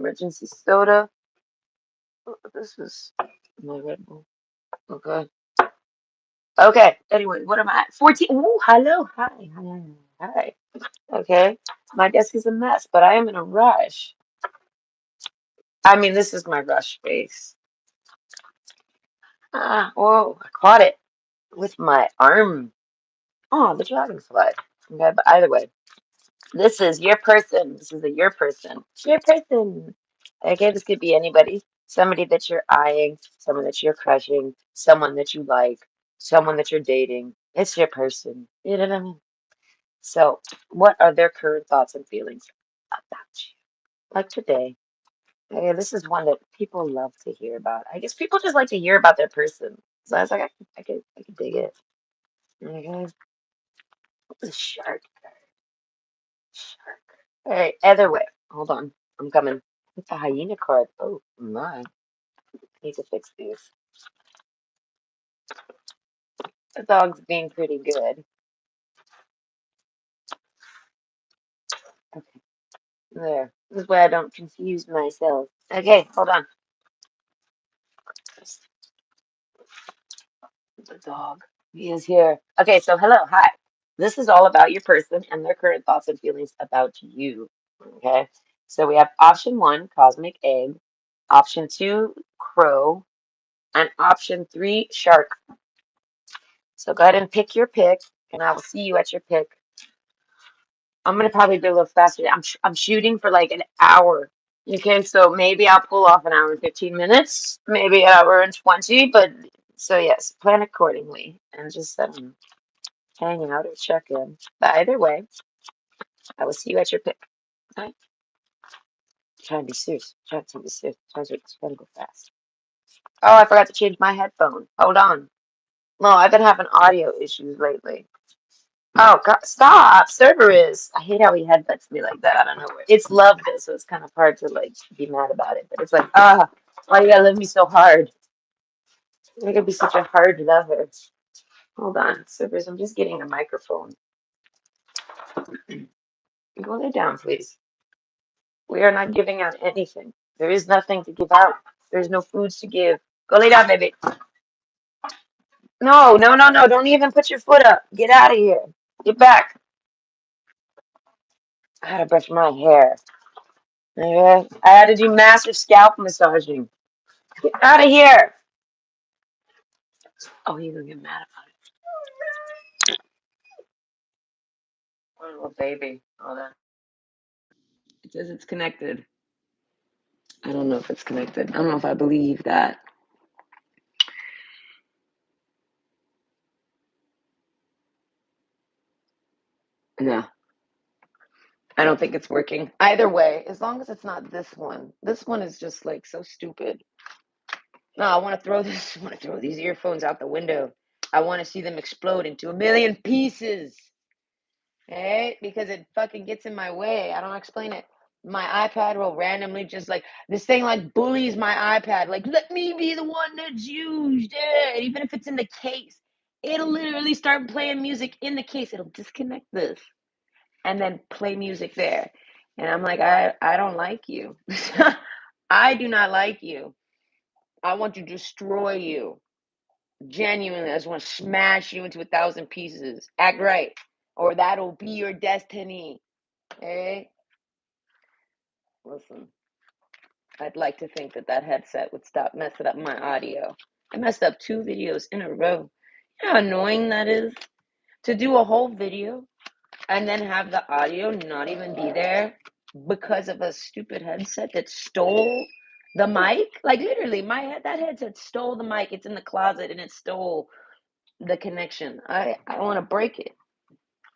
emergency soda. Oh, this is my Red Bull. Okay. Okay. Anyway, what am I at? 14. Ooh, hello. Hi. Hi. Hi. Okay. My desk is a mess, but I am in a rush. I mean, this is my rush face. Ah, whoa, I caught it with my arm. Oh, the dragonfly. Okay, but either way, this is your person. This is a your person. Your person. Okay, this could be anybody. Somebody that you're eyeing, someone that you're crushing, someone that you like, someone that you're dating. It's your person. You know what I mean? So, what are their current thoughts and feelings about you? Like today. Okay, this is one that people love to hear about. I guess people just like to hear about their person. So I was like, I could dig it. Okay, the shark. Shark. All right, either way. Hold on. I'm coming. It's a hyena card. Oh my. Need to fix these. The dog's being pretty good. Okay, there. This is why I don't confuse myself. Okay, hold on. The dog. He is here. Okay, so hello, hi. This is all about your person and their current thoughts and feelings about you. Okay, so we have option one, cosmic egg, option two, crow, and option three, shark. So go ahead and pick your pick, and I will see you at your pick. I'm gonna probably do a little faster. I'm shooting for like an hour. Okay, so maybe I'll pull off an hour and 15 minutes, maybe an hour and 20, but so yes, plan accordingly and just hang out or check in. But either way, I will see you at your pick. Okay? Trying to be serious. Trying to be serious. Trying to go fast. Oh, I forgot to change my headphone. Hold on. No, I've been having audio issues lately. Oh God, stop! Cerberus. I hate how he headbutts me like that. I don't know where. It's love this, so it's kind of hard to like be mad about it. But it's like, why you gotta love me so hard? You're gonna be such a hard lover. Hold on, Cerberus. I'm just getting a microphone. Go lay down, please. We are not giving out anything. There is nothing to give out. There's no foods to give. Go lay down, baby. No, no, no, no. Don't even put your foot up. Get out of here. Get back. I had to brush my hair. Okay. I had to do massive scalp massaging. Get out of here. Oh, he's gonna get mad about it. Oh, little baby. Hold on. It says it's connected. I don't know if it's connected. I don't know if I believe that. No, I don't think it's working. Either way, as long as it's not this one. This one is just like so stupid. No, I want to throw this. I want to throw these earphones out the window. I want to see them explode into a million pieces. Hey, because it fucking gets in my way. I don't explain it. My iPad will randomly just like this thing like bullies my iPad. Like, let me be the one that's used. And even if it's in the case, it'll literally start playing music in the case. It'll disconnect this and then play music there. And I'm like, I don't like you. I do not like you. I want to destroy you. Genuinely, I just want to smash you into 1,000 pieces. Act right, or that'll be your destiny. Hey, listen, I'd like to think that that headset would stop messing up my audio. I messed up 2 videos in a row. You know how annoying that is? To do a whole video and then have the audio not even be there because of a stupid headset that stole the mic. Like literally, that headset stole the mic. It's in the closet and it stole the connection. I want to break it.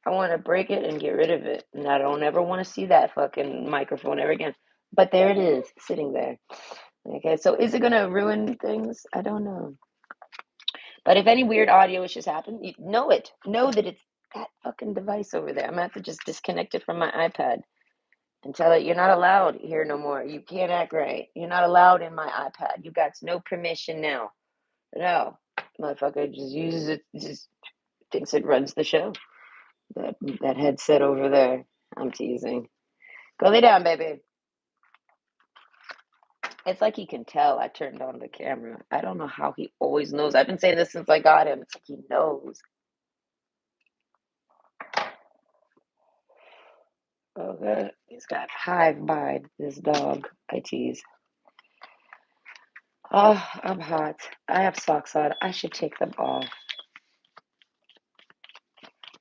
I want to break it and get rid of it. And I don't ever want to see that fucking microphone ever again. But there it is, sitting there. Okay, so is it going to ruin things? I don't know. But if any weird audio issues happen, you know it. Know that it's that fucking device over there. I'm going to have to just disconnect it from my iPad and tell it you're not allowed here no more. You can't act right. You're not allowed in my iPad. You got no permission now. No. Motherfucker just uses it, just thinks it runs the show. That headset over there. I'm teasing. Go lay down, baby. It's like he can tell I turned on the camera. I don't know how he always knows. I've been saying this since I got him. It's like he knows. Okay. He's got hive mind, this dog. I tease. Oh, I'm hot. I have socks on. I should take them off.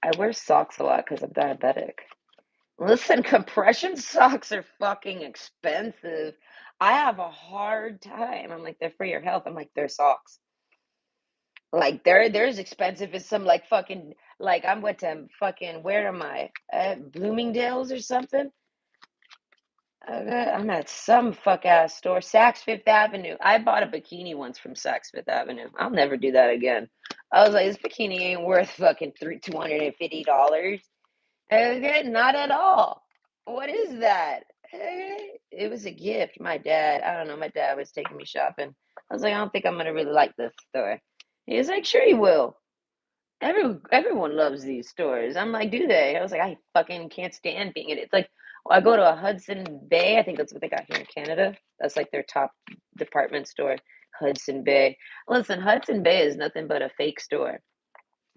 I wear socks a lot because I'm diabetic. Listen, compression socks are fucking expensive. I have a hard time. I'm like, they're for your health. I'm like, they're socks. Like they're as expensive as some like fucking like I'm with them fucking where am I? Bloomingdale's or something? I'm at some fuck ass store. Saks Fifth Avenue. I bought a bikini once from Saks Fifth Avenue. I'll never do that again. I was like, this bikini ain't worth fucking $250. Okay, not at all. What is that? It was a gift. My dad, I don't know, my dad was taking me shopping. I was like, I don't think I'm gonna really like this store. He was like, sure you will. Everyone loves these stores. I'm like, do they? I was like, I fucking can't stand being in it. It's like I go to a Hudson Bay. I think that's what they got here in Canada. That's like their top department store, Hudson Bay. Listen, Hudson Bay is nothing but a fake store.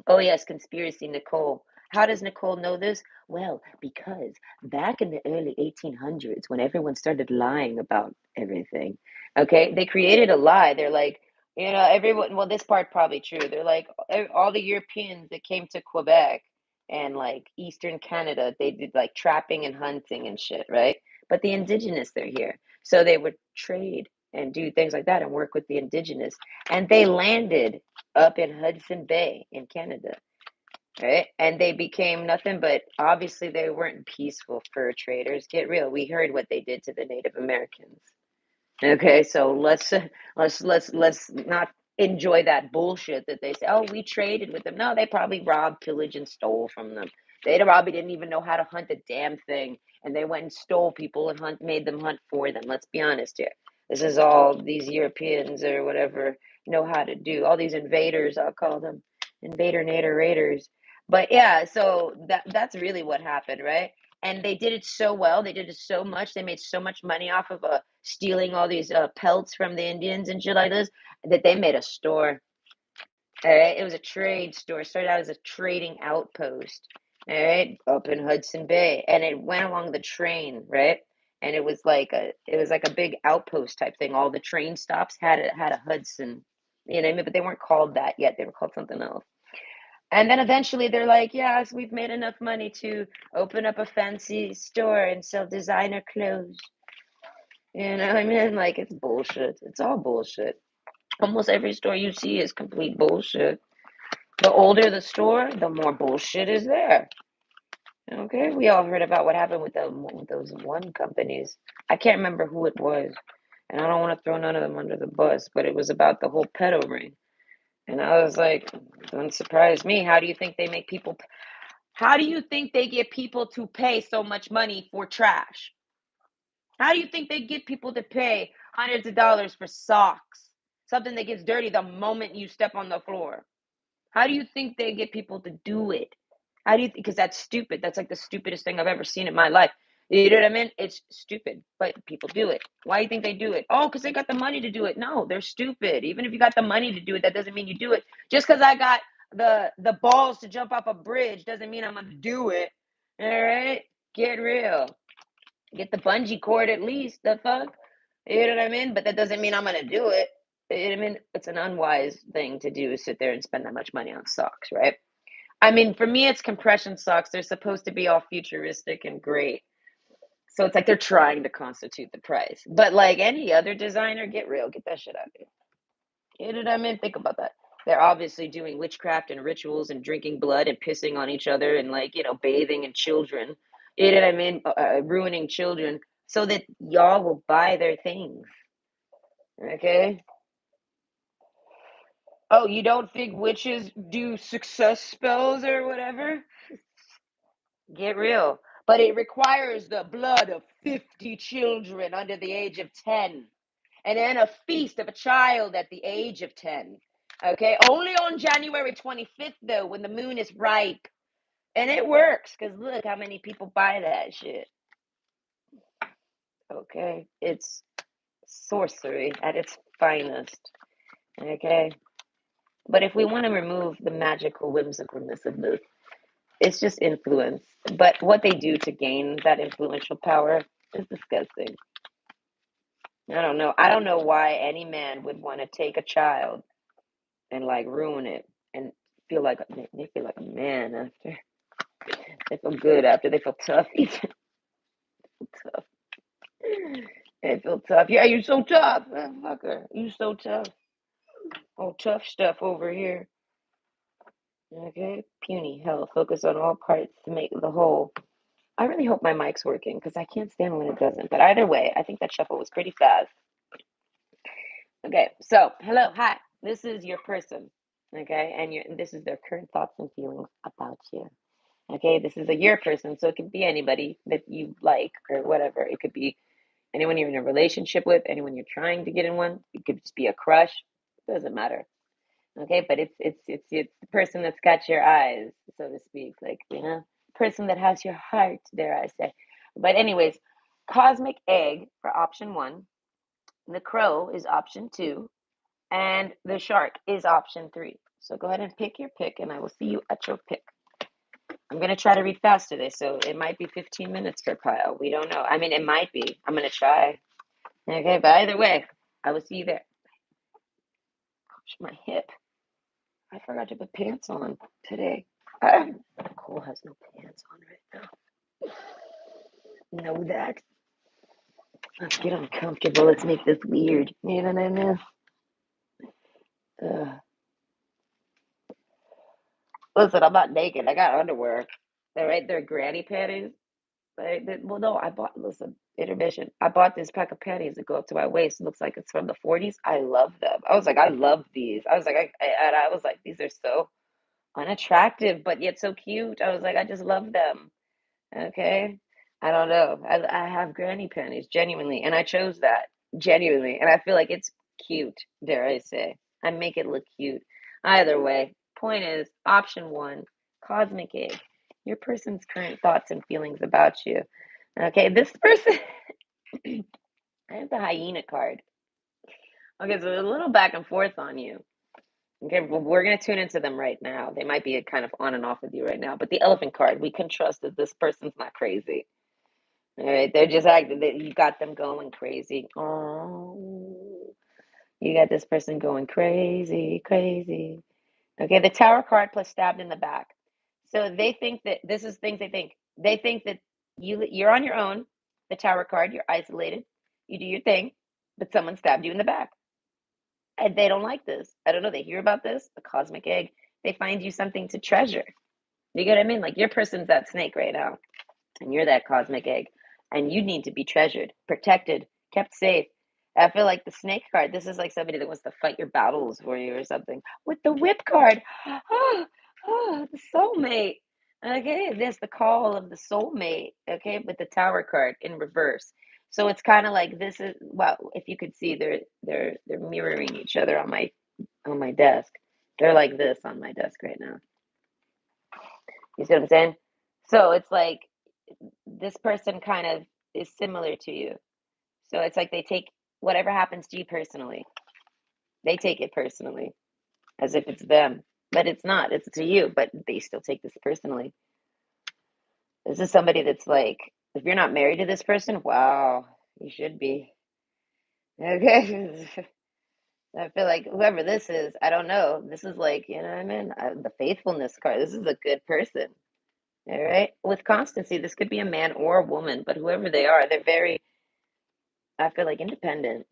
Oh, yes, conspiracy, Nicole. How does Nicole know this? Well, because back in the early 1800s, when everyone started lying about everything, okay, they created a lie. They're like, everyone, well, this part probably true. They're like, all the Europeans that came to Quebec and like Eastern Canada, they did like trapping and hunting and shit, right? But the indigenous, they're here. So they would trade and do things like that and work with the indigenous. And they landed up in Hudson Bay in Canada, right? And they became nothing but obviously they weren't peaceful fur traders. Get real. We heard what they did to the Native Americans. Okay, so let's not enjoy that bullshit that they say. Oh, we traded with them. No, they probably robbed, pillaged, and stole from them. They probably didn't even know how to hunt a damn thing, and they went and stole people and made them hunt for them. Let's be honest here. This is all these Europeans or whatever know how to do. All these invaders, I'll call them invader nader raiders. But yeah, so that's really what happened, right? And they did it so well. They did it so much. They made so much money off of stealing all these pelts from the Indians and shit like this that they made a store. All right, it was a trade store. It started out as a trading outpost. All right, up in Hudson Bay, and it went along the train, right? And it was like a big outpost type thing. All the train stops had a Hudson, what I mean? But they weren't called that yet. They were called something else. And then eventually they're like, yes, we've made enough money to open up a fancy store and sell designer clothes. I mean? Like, it's bullshit. It's all bullshit. Almost every store you see is complete bullshit. The older the store, the more bullshit is there. Okay, we all heard about what happened with those one companies. I can't remember who it was, and I don't want to throw none of them under the bus, but it was about the whole pedo ring. And I was like, don't surprise me. How do you think they make people? How do you think they get people to pay so much money for trash? How do you think they get people to pay hundreds of dollars for socks? Something that gets dirty the moment you step on the floor. How do you think they get people to do it? How do you think? Because that's stupid. That's like the stupidest thing I've ever seen in my life. You know what I mean? It's stupid, but people do it. Why do you think they do it? Oh, because they got the money to do it. No, they're stupid. Even if you got the money to do it, that doesn't mean you do it. Just because I got the balls to jump off a bridge doesn't mean I'm gonna do it. All right, get real. Get the bungee cord at least. The fuck, you know what I mean? But that doesn't mean I'm gonna do it. You know what I mean? It's an unwise thing to do. Sit there and spend that much money on socks, right? I mean, for me, it's compression socks. They're supposed to be all futuristic and great. So it's like they're trying to constitute the price. But like any other designer, get real, get that shit out of here. You know what I mean? Think about that. They're obviously doing witchcraft and rituals and drinking blood and pissing on each other and like, bathing in children. You know what I mean? Ruining children so that y'all will buy their things. Okay? Oh, you don't think witches do success spells or whatever? Get real. But it requires the blood of 50 children under the age of 10. And then a feast of a child at the age of 10. Okay? Only on January 25th, though, when the moon is ripe. And it works, because look how many people buy that shit. Okay? It's sorcery at its finest. Okay? But if we want to remove the magical whimsicalness of this, it's just influence. But what they do to gain that influential power is disgusting. I don't know. I don't know why any man would want to take a child and like ruin it and feel like they feel like a man after. They feel good after. They feel tough. They feel tough. They feel tough. Yeah, you're so tough. Fucker, you so tough. Oh, tough stuff over here. Okay, puny hell. Focus on all parts to make the whole. I really hope my mic's working because I can't stand when it doesn't. But either way, I think that shuffle was pretty fast. Okay, so hello, hi. This is your person. Okay, and this is their current thoughts and feelings about you. Okay, this is a your person, so it could be anybody that you like or whatever. It could be anyone you're in a relationship with, anyone you're trying to get in one. It could just be a crush. It doesn't matter. Okay, but it's the person that's got your eyes, so to speak, like person that has your heart, dare I say. But anyways, cosmic egg for option one, the crow is option two, and the shark is option three. So go ahead and pick your pick, and I will see you at your pick. I'm gonna try to read fast today, so it might be 15 minutes per pile. We don't know. I mean, it might be. I'm gonna try. Okay, but either way, I will see you there. Gosh, my hip. I forgot to put pants on today. Cole has no pants on right now. Know that. Let's get uncomfortable. Let's make this weird. You know what I mean? Listen, I'm not naked. I got underwear. All right, they're granny panties. Right? Well, no, listen, intermission. I bought this pack of panties that go up to my waist. It looks like it's from the 40s. I love them. I was like, I love these. I was like, and I was like, these are so unattractive, but yet so cute. I was like, I just love them. Okay. I don't know. I have granny panties, genuinely, and I chose that genuinely, and I feel like it's cute, dare I say. I make it look cute. Either way, point is, option one, cosmic egg, your person's current thoughts and feelings about you. Okay, this person, I have the hyena card. Okay, so there's a little back and forth on you. Okay, well, we're going to tune into them right now. They might be kind of on and off with you right now, but the elephant card, we can trust that this person's not crazy. All right, they're just acting that you got them going crazy. Oh, you got this person going crazy, crazy. Okay, the tower card plus stabbed in the back. So they think that this is things they think. They think that you're on your own. The tower card, you're isolated. You do your thing, but someone stabbed you in the back. And they don't like this. I don't know. They hear about this, the cosmic egg. They find you something to treasure. You get what I mean? Like your person's that snake right now, and you're that cosmic egg, and you need to be treasured, protected, kept safe. I feel like the snake card, this is like somebody that wants to fight your battles for you or something. With the whip card, the soulmate. Okay, there's the call of the soulmate. Okay, with the tower card in reverse. So it's kind of like this is well, if you could see, they're mirroring each other on my desk. They're like this on my desk right now. You see what I'm saying? So it's like this person kind of is similar to you. So it's like they take whatever happens to you personally, they take it personally as if it's them. But it's not, it's to you, but they still take this personally. This is somebody that's like, if you're not married to this person, wow, you should be. Okay. I feel like whoever this is, I don't know. This is like, you know what I mean? The faithfulness card. This is a good person. All right. With constancy, this could be a man or a woman, but whoever they are, they're very, I feel like, independent.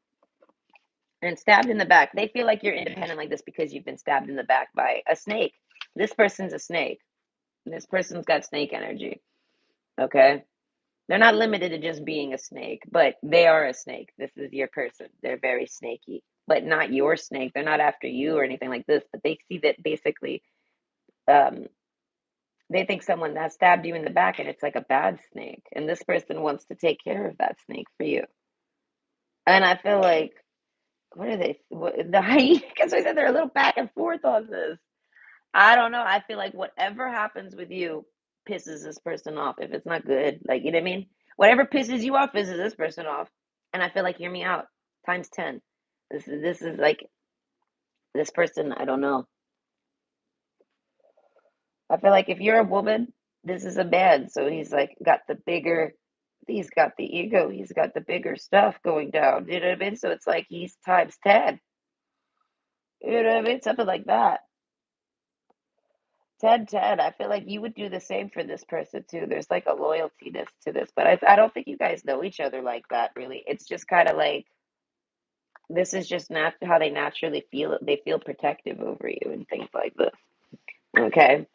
And stabbed in the back. They feel like you're independent like this because you've been stabbed in the back by a snake. This person's a snake. This person's got snake energy. Okay. They're not limited to just being a snake, but they are a snake. This is your person. They're very snaky, but not your snake. They're not after you or anything like this, but they see that basically um, they think someone has stabbed you in the back and it's like a bad snake. And this person wants to take care of that snake for you. And I feel like what are they? The hyena? Because I said they're a little back and forth on this. I don't know. I feel like whatever happens with you pisses this person off if it's not good. Like, you know what I mean? Whatever pisses you off pisses this person off. And I feel like, hear me out. times 10. This is like this person, I don't know. I feel like if you're a woman, this is a man. So he's like got the bigger, he's got the ego, he's got the bigger stuff going down. You know what I mean? So it's like he's times 10. You know what I mean? Something like that. 10, 10. I feel like you would do the same for this person too. There's like a loyaltiness to this, but I don't think you guys know each other like that really. It's just kind of like this is just not how they naturally feel. They feel protective over you and things like this. Okay.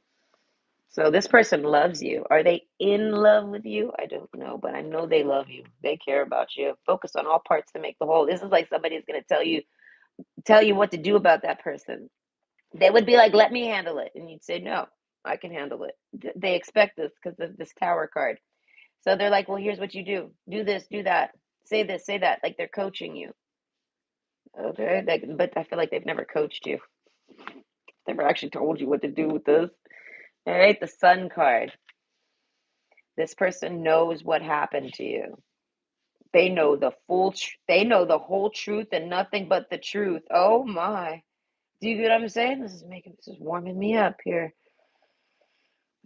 So this person loves you. Are they in love with you? I don't know, but I know they love you. They care about you. Focus on all parts to make the whole. This is like somebody's going to tell you what to do about that person. They would be like, "Let me handle it." And you'd say, "No, I can handle it." They expect this because of this tower card. So they're like, "Well, here's what you do. Do this, do that. Say this, say that." Like they're coaching you. Okay? But I feel like they've never coached you. Never actually told you what to do with this. All right, the Sun card. This person knows what happened to you. They know they know the whole truth and nothing but the truth. Oh my. Do you get what I'm saying? This is warming me up here.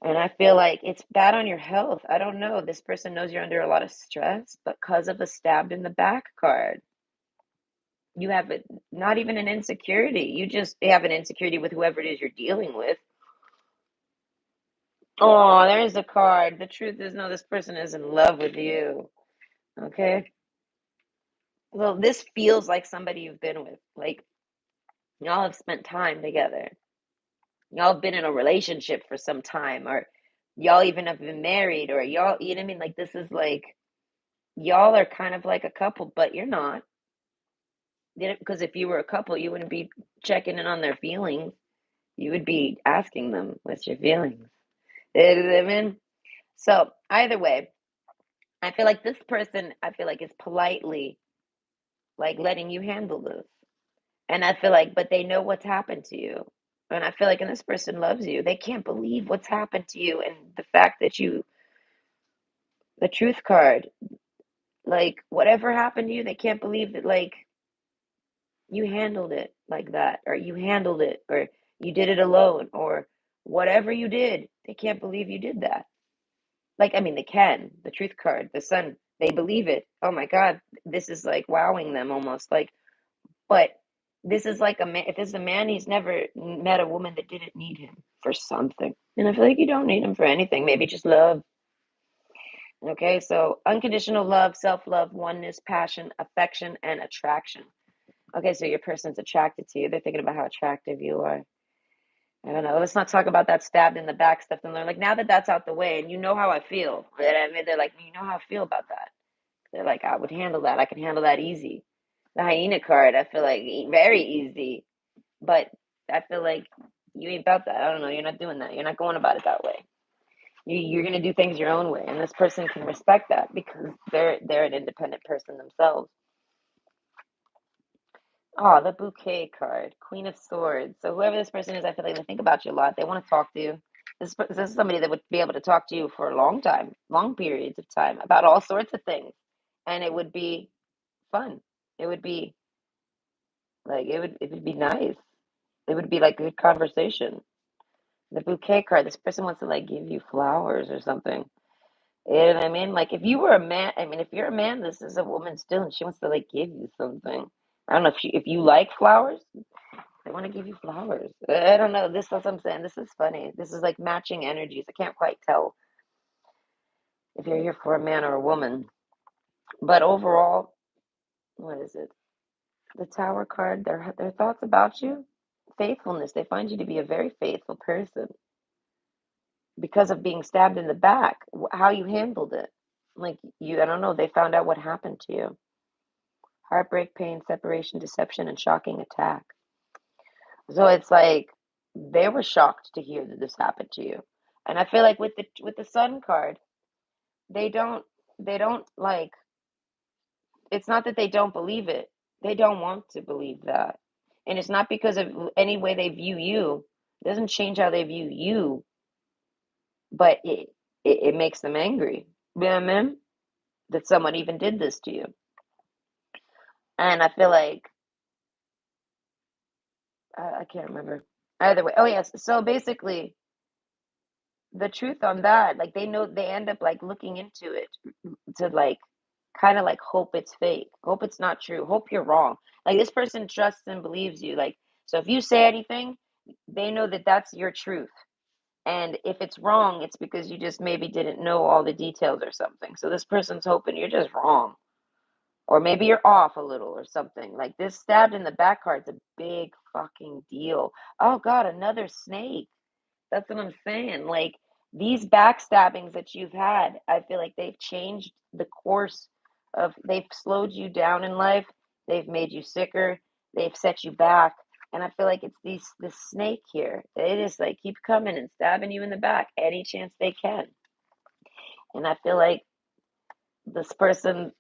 And I feel like it's bad on your health. I don't know. This person knows you're under a lot of stress because of a stabbed in the back card. You have not even an insecurity. You just have an insecurity with whoever it is you're dealing with. Oh, there's a card. The truth is, no, this person is in love with you. Okay. Well, this feels like somebody you've been with. Like y'all have spent time together. Y'all have been in a relationship for some time, or y'all even have been married, or y'all, you know what I mean? Like this is like y'all are kind of like a couple, but you're not. Because if you were a couple, you wouldn't be checking in on their feelings. You would be asking them, "What's your feelings?" You know what I mean? So either way, I feel like this person, I feel like is politely like letting you handle this. And I feel like, but they know what's happened to you. And I feel like, and this person loves you. They can't believe what's happened to you and the fact that the truth card, like whatever happened to you, they can't believe that, like, you handled it like that, or you handled it, or you did it alone, or whatever you did. They can't believe you did that. Like, I mean, they can. The truth card, the sun, they believe it. Oh my God, this is like wowing them almost. Like, but this is like a man. If this is a man, he's never met a woman that didn't need him for something. And I feel like you don't need him for anything. Maybe just love. Okay, so unconditional love, self love, oneness, passion, affection, and attraction. Okay, so your person's attracted to you. They're thinking about how attractive you are. I don't know. Let's not talk about that stabbed in the back stuff. And they're like, now that that's out the way, and you know how I feel. I mean, they're like, you know how I feel about that. They're like, I would handle that. I can handle that easy. The hyena card, I feel like very easy. But I feel like you ain't about that. I don't know. You're not doing that. You're not going about it that way. You're gonna do things your own way, and this person can respect that because they're an independent person themselves. Oh, the bouquet card, Queen of Swords. So whoever this person is, I feel like they think about you a lot. They want to talk to you. This is somebody that would be able to talk to you for a long time, long periods of time about all sorts of things, and it would be fun. It would be like it would be nice. It would be like good conversation. The bouquet card, this person wants to like give you flowers or something. You know what I mean? Like if you were a man, I mean, if you're a man, this is a woman still, and she wants to like give you something. I don't know if you like flowers. They want to give you flowers. I don't know. This is what I'm saying. This is funny. This is like matching energies. I can't quite tell if you're here for a man or a woman. But overall, what is it? The Tower card. Their thoughts about you, faithfulness. They find you to be a very faithful person because of being stabbed in the back. How you handled it, like you. I don't know. They found out what happened to you. Heartbreak, pain, separation, deception, and shocking attack. So it's like they were shocked to hear that this happened to you. And I feel like with the Sun card, they don't they don't like it's not that they don't believe it. They don't want to believe that. And it's not because of any way they view you. It doesn't change how they view you, but it makes them angry. You know what I mean? That someone even did this to you. And I feel like I can't remember. Either way. Oh yes. So basically, the truth on that, like they know they end up like looking into it to like kind of like hope it's fake, hope it's not true, hope you're wrong. Like this person trusts and believes you. Like so, if you say anything, they know that that's your truth. And if it's wrong, it's because you just maybe didn't know all the details or something. So this person's hoping you're just wrong. Or maybe you're off a little or something. Like this stabbed in the back card's a big fucking deal. Oh God, another snake. That's what I'm saying. Like these backstabbings that you've had, I feel like they've changed the course of, they've slowed you down in life. They've made you sicker. They've set you back. And I feel like it's this snake here. They just like keep coming and stabbing you in the back any chance they can. And I feel like this person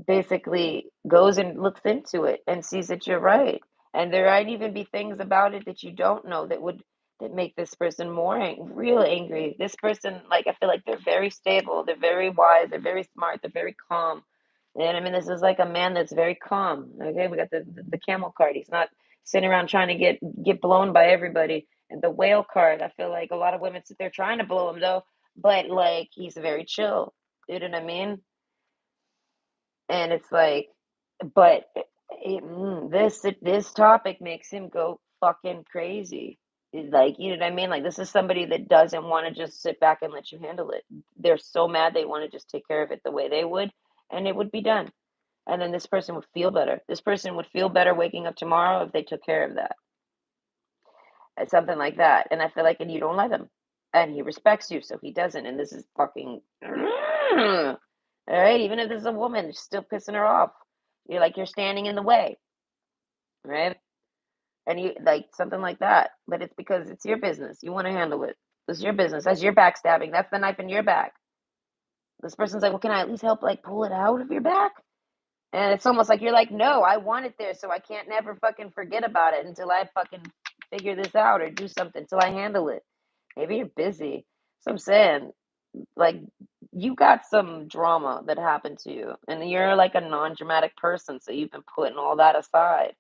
basically goes and looks into it and sees that you're right. And there might even be things about it that you don't know that would that make this person more real angry. This person, like I feel like they're very stable, they're very wise, they're very smart, they're very calm. And I mean, this is like a man that's very calm. Okay, we got the camel card. He's not sitting around trying to get blown by everybody. And the whale card, I feel like a lot of women sit there trying to blow him though, but like he's very chill. You know what I mean? And it's like, but this topic makes him go fucking crazy. Like, you know what I mean? Like, this is somebody that doesn't want to just sit back and let you handle it. They're so mad they want to just take care of it the way they would, and it would be done. And then this person would feel better. This person would feel better waking up tomorrow if they took care of that. Something like that. And I feel like, and you don't let him. And he respects you, so he doesn't. And this is fucking. All right, even if this is a woman, it's still pissing her off. You're like, you're standing in the way, right? And you like something like that. But it's because it's your business. You want to handle it. It's your business. That's your backstabbing. That's the knife in your back. This person's like, well, can I at least help like pull it out of your back? And it's almost like you're like, no, I want it there, so I can't never fucking forget about it until I fucking figure this out or do something until I handle it. Maybe you're busy. So I'm saying, like, you got some drama that happened to you, and you're like a non-dramatic person, so you've been putting all that aside.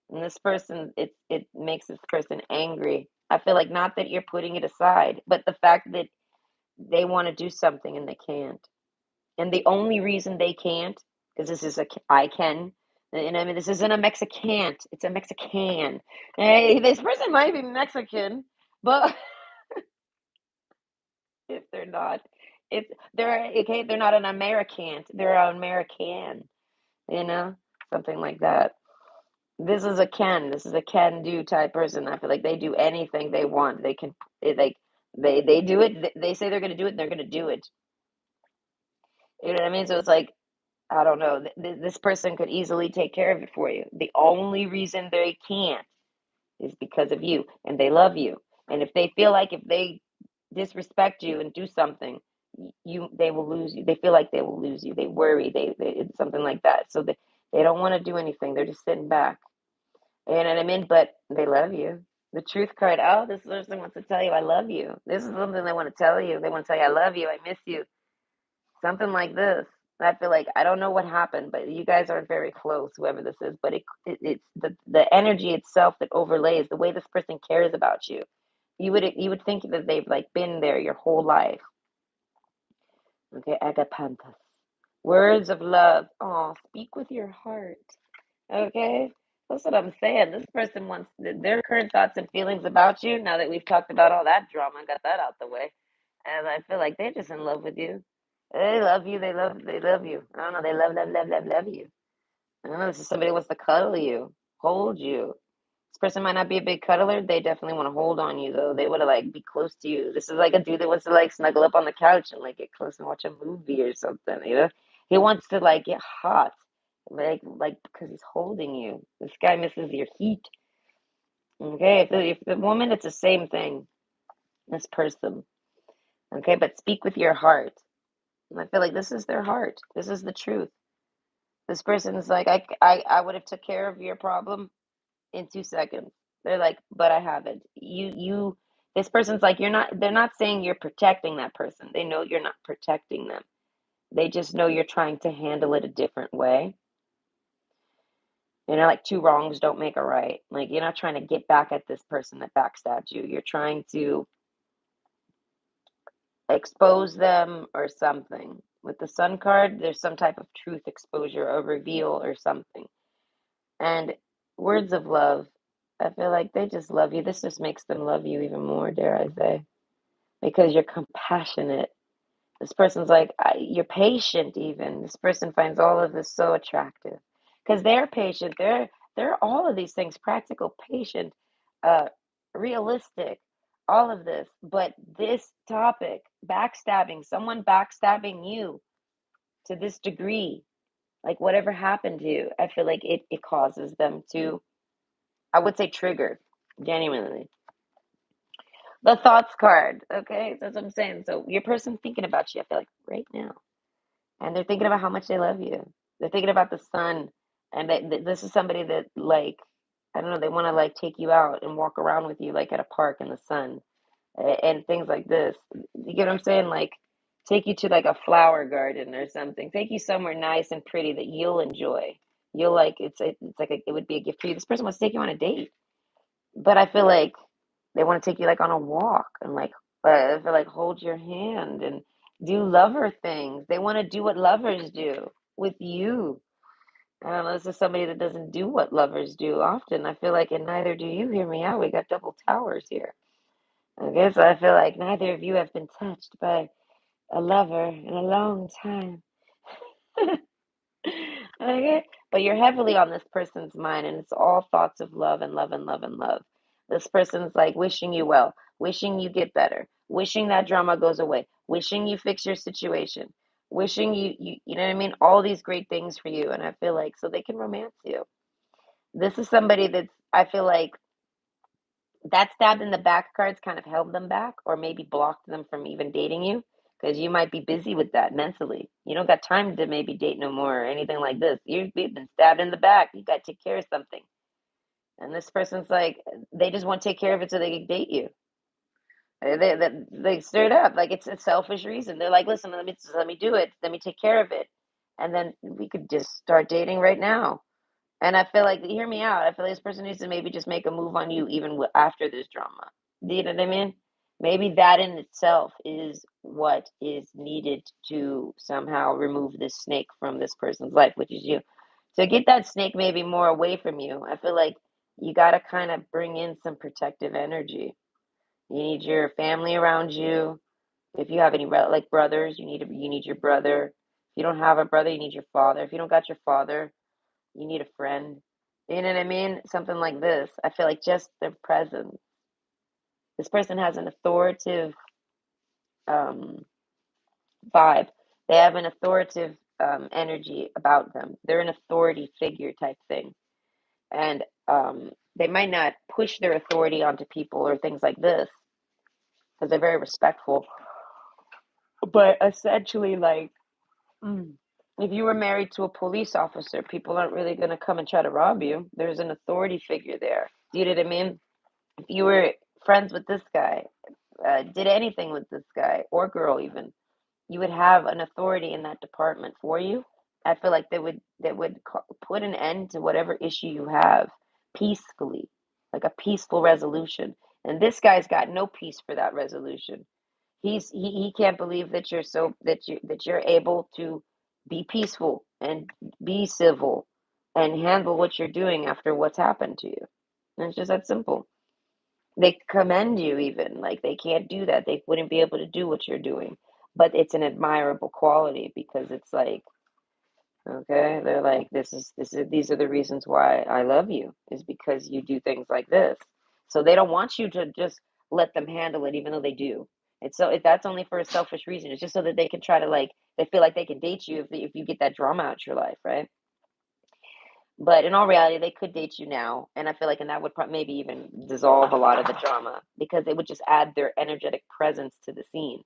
And this person, it makes this person angry. I feel like not that you're putting it aside, but the fact that they want to do something and they can't. And the only reason they can't, because this is a I can, and I mean this isn't a Mexican, it's a Mexican. Hey, this person might be Mexican, but if they're not, if they're okay, they're not an American, they're an American, you know, something like that. This is a can. This is a can do type person. I feel like they do anything they want. They can, like, they do it. They say they're going to do it, and they're going to do it. You know what I mean? So it's like, I don't know. This person could easily take care of it for you. The only reason they can't is because of you, and they love you. And if they feel like if they disrespect you and do something, they will lose you. They feel like they will lose you. They worry. It's something like that. So they don't want to do anything. They're just sitting back. You know what I mean? But they love you. The truth card. Oh, this person wants to tell you I love you. This is something they want to tell you. They want to tell you I love you. I miss you. Something like this. I feel like I don't know what happened, but you guys aren't very close, whoever this is. But it's the energy itself that overlays the way this person cares about you. You would think that they've like been there your whole life. Okay, agapanthus. Words of love. Oh, speak with your heart. Okay, that's what I'm saying. This person wants their current thoughts and feelings about you. Now that we've talked about all that drama, got that out the way, and I feel like they're just in love with you. They love you. They love you. I don't know. They love you. I don't know. This is somebody who wants to cuddle you, hold you. This person might not be a big cuddler. They definitely want to hold on you, though. They want to like be close to you. This is like a dude that wants to like snuggle up on the couch and like get close and watch a movie or something. You know, he wants to like get hot, like because he's holding you. This guy misses your heat. Okay, if the woman, it's the same thing. This person. Okay, but speak with your heart. And I feel like this is their heart. This is the truth. This person is like, I would have took care of your problem in 2 seconds. They're like, but I haven't. This person's like, they're not saying you're protecting that person. They know you're not protecting them. They just know you're trying to handle it a different way. Like two wrongs don't make a right. Like you're not trying to get back at this person that backstabbed you. You're trying to expose them or something. With the Sun card, there's some type of truth exposure or reveal or something. And words of love, I feel like they just love you. This just makes them love you even more, dare I say, because you're compassionate. This person's like, you're patient even. This person finds all of this so attractive because they're patient. They're all of these things, practical, patient, uh, realistic, all of this. But this topic, backstabbing, someone backstabbing you to this degree, like whatever happened to you, I feel like it causes them to, I would say, trigger, genuinely. The thoughts card, okay? That's what I'm saying. So your person thinking about you, I feel like right now. And they're thinking about how much they love you. They're thinking about the sun, and this is somebody that like I don't know. They want to like take you out and walk around with you like at a park in the sun and things like this. You get what I'm saying? Like take you to like a flower garden or something. Take you somewhere nice and pretty that you'll enjoy. You'll like it's like it would be a gift for you. This person wants to take you on a date, but I feel like they want to take you like on a walk and like I feel like hold your hand and do lover things. They want to do what lovers do with you. I don't know, this is somebody that doesn't do what lovers do often. I feel like, and neither do you. Hear me out. We got double towers here. Okay, so I feel like neither of you have been touched by a lover in a long time. Okay, but you're heavily on this person's mind, and it's all thoughts of love and love and love and love. This person's like wishing you well, wishing you get better, wishing that drama goes away, wishing you fix your situation, wishing you know what I mean? All these great things for you, and I feel like so they can romance you. This is somebody that's I feel like that stabbed in the back cards kind of held them back or maybe blocked them from even dating you because you might be busy with that mentally. You don't got time to maybe date no more or anything like this. You've been stabbed in the back. You got to take care of something. And this person's like, they just want to take care of it so they can date you. They straight up like it's a selfish reason. They're like, listen, let me do it. Let me take care of it, and then we could just start dating right now. And I feel like, hear me out. I feel like this person needs to maybe just make a move on you even after this drama. Do you know what I mean? Maybe that in itself is what is needed to somehow remove this snake from this person's life, which is you. To get that snake maybe more away from you, I feel like you got to kind of bring in some protective energy. You need your family around you. If you have any like brothers, you need your brother. If you don't have a brother, you need your father. If you don't got your father, you need a friend. You know what I mean? Something like this. I feel like just their presence. This person has an authoritative um, vibe. They have an authoritative energy about them. They're an authority figure type thing. And they might not push their authority onto people or things like this because they're very respectful. But essentially, like, mm, if you were married to a police officer, people aren't really going to come and try to rob you. There's an authority figure there. Do you know what I mean? If you were friends with this guy, did anything with this guy or girl even, you would have an authority in that department for you. I feel like they would put an end to whatever issue you have peacefully, like a peaceful resolution. And this guy's got no peace for that resolution. He can't believe that you're able to be peaceful and be civil and handle what you're doing after what's happened to you. And it's just that simple. They commend you even, like they can't do that. They wouldn't be able to do what you're doing. But it's an admirable quality because it's like, okay, they're like, this is these are the reasons why I love you, is because you do things like this. So they don't want you to just let them handle it, even though they do. It's so that's only for a selfish reason. It's just so that they can try to like they feel like they can date you if you get that drama out your life, right? But in all reality, they could date you now, and I feel like, and that would maybe even dissolve a lot of the drama because they would just add their energetic presence to the scene.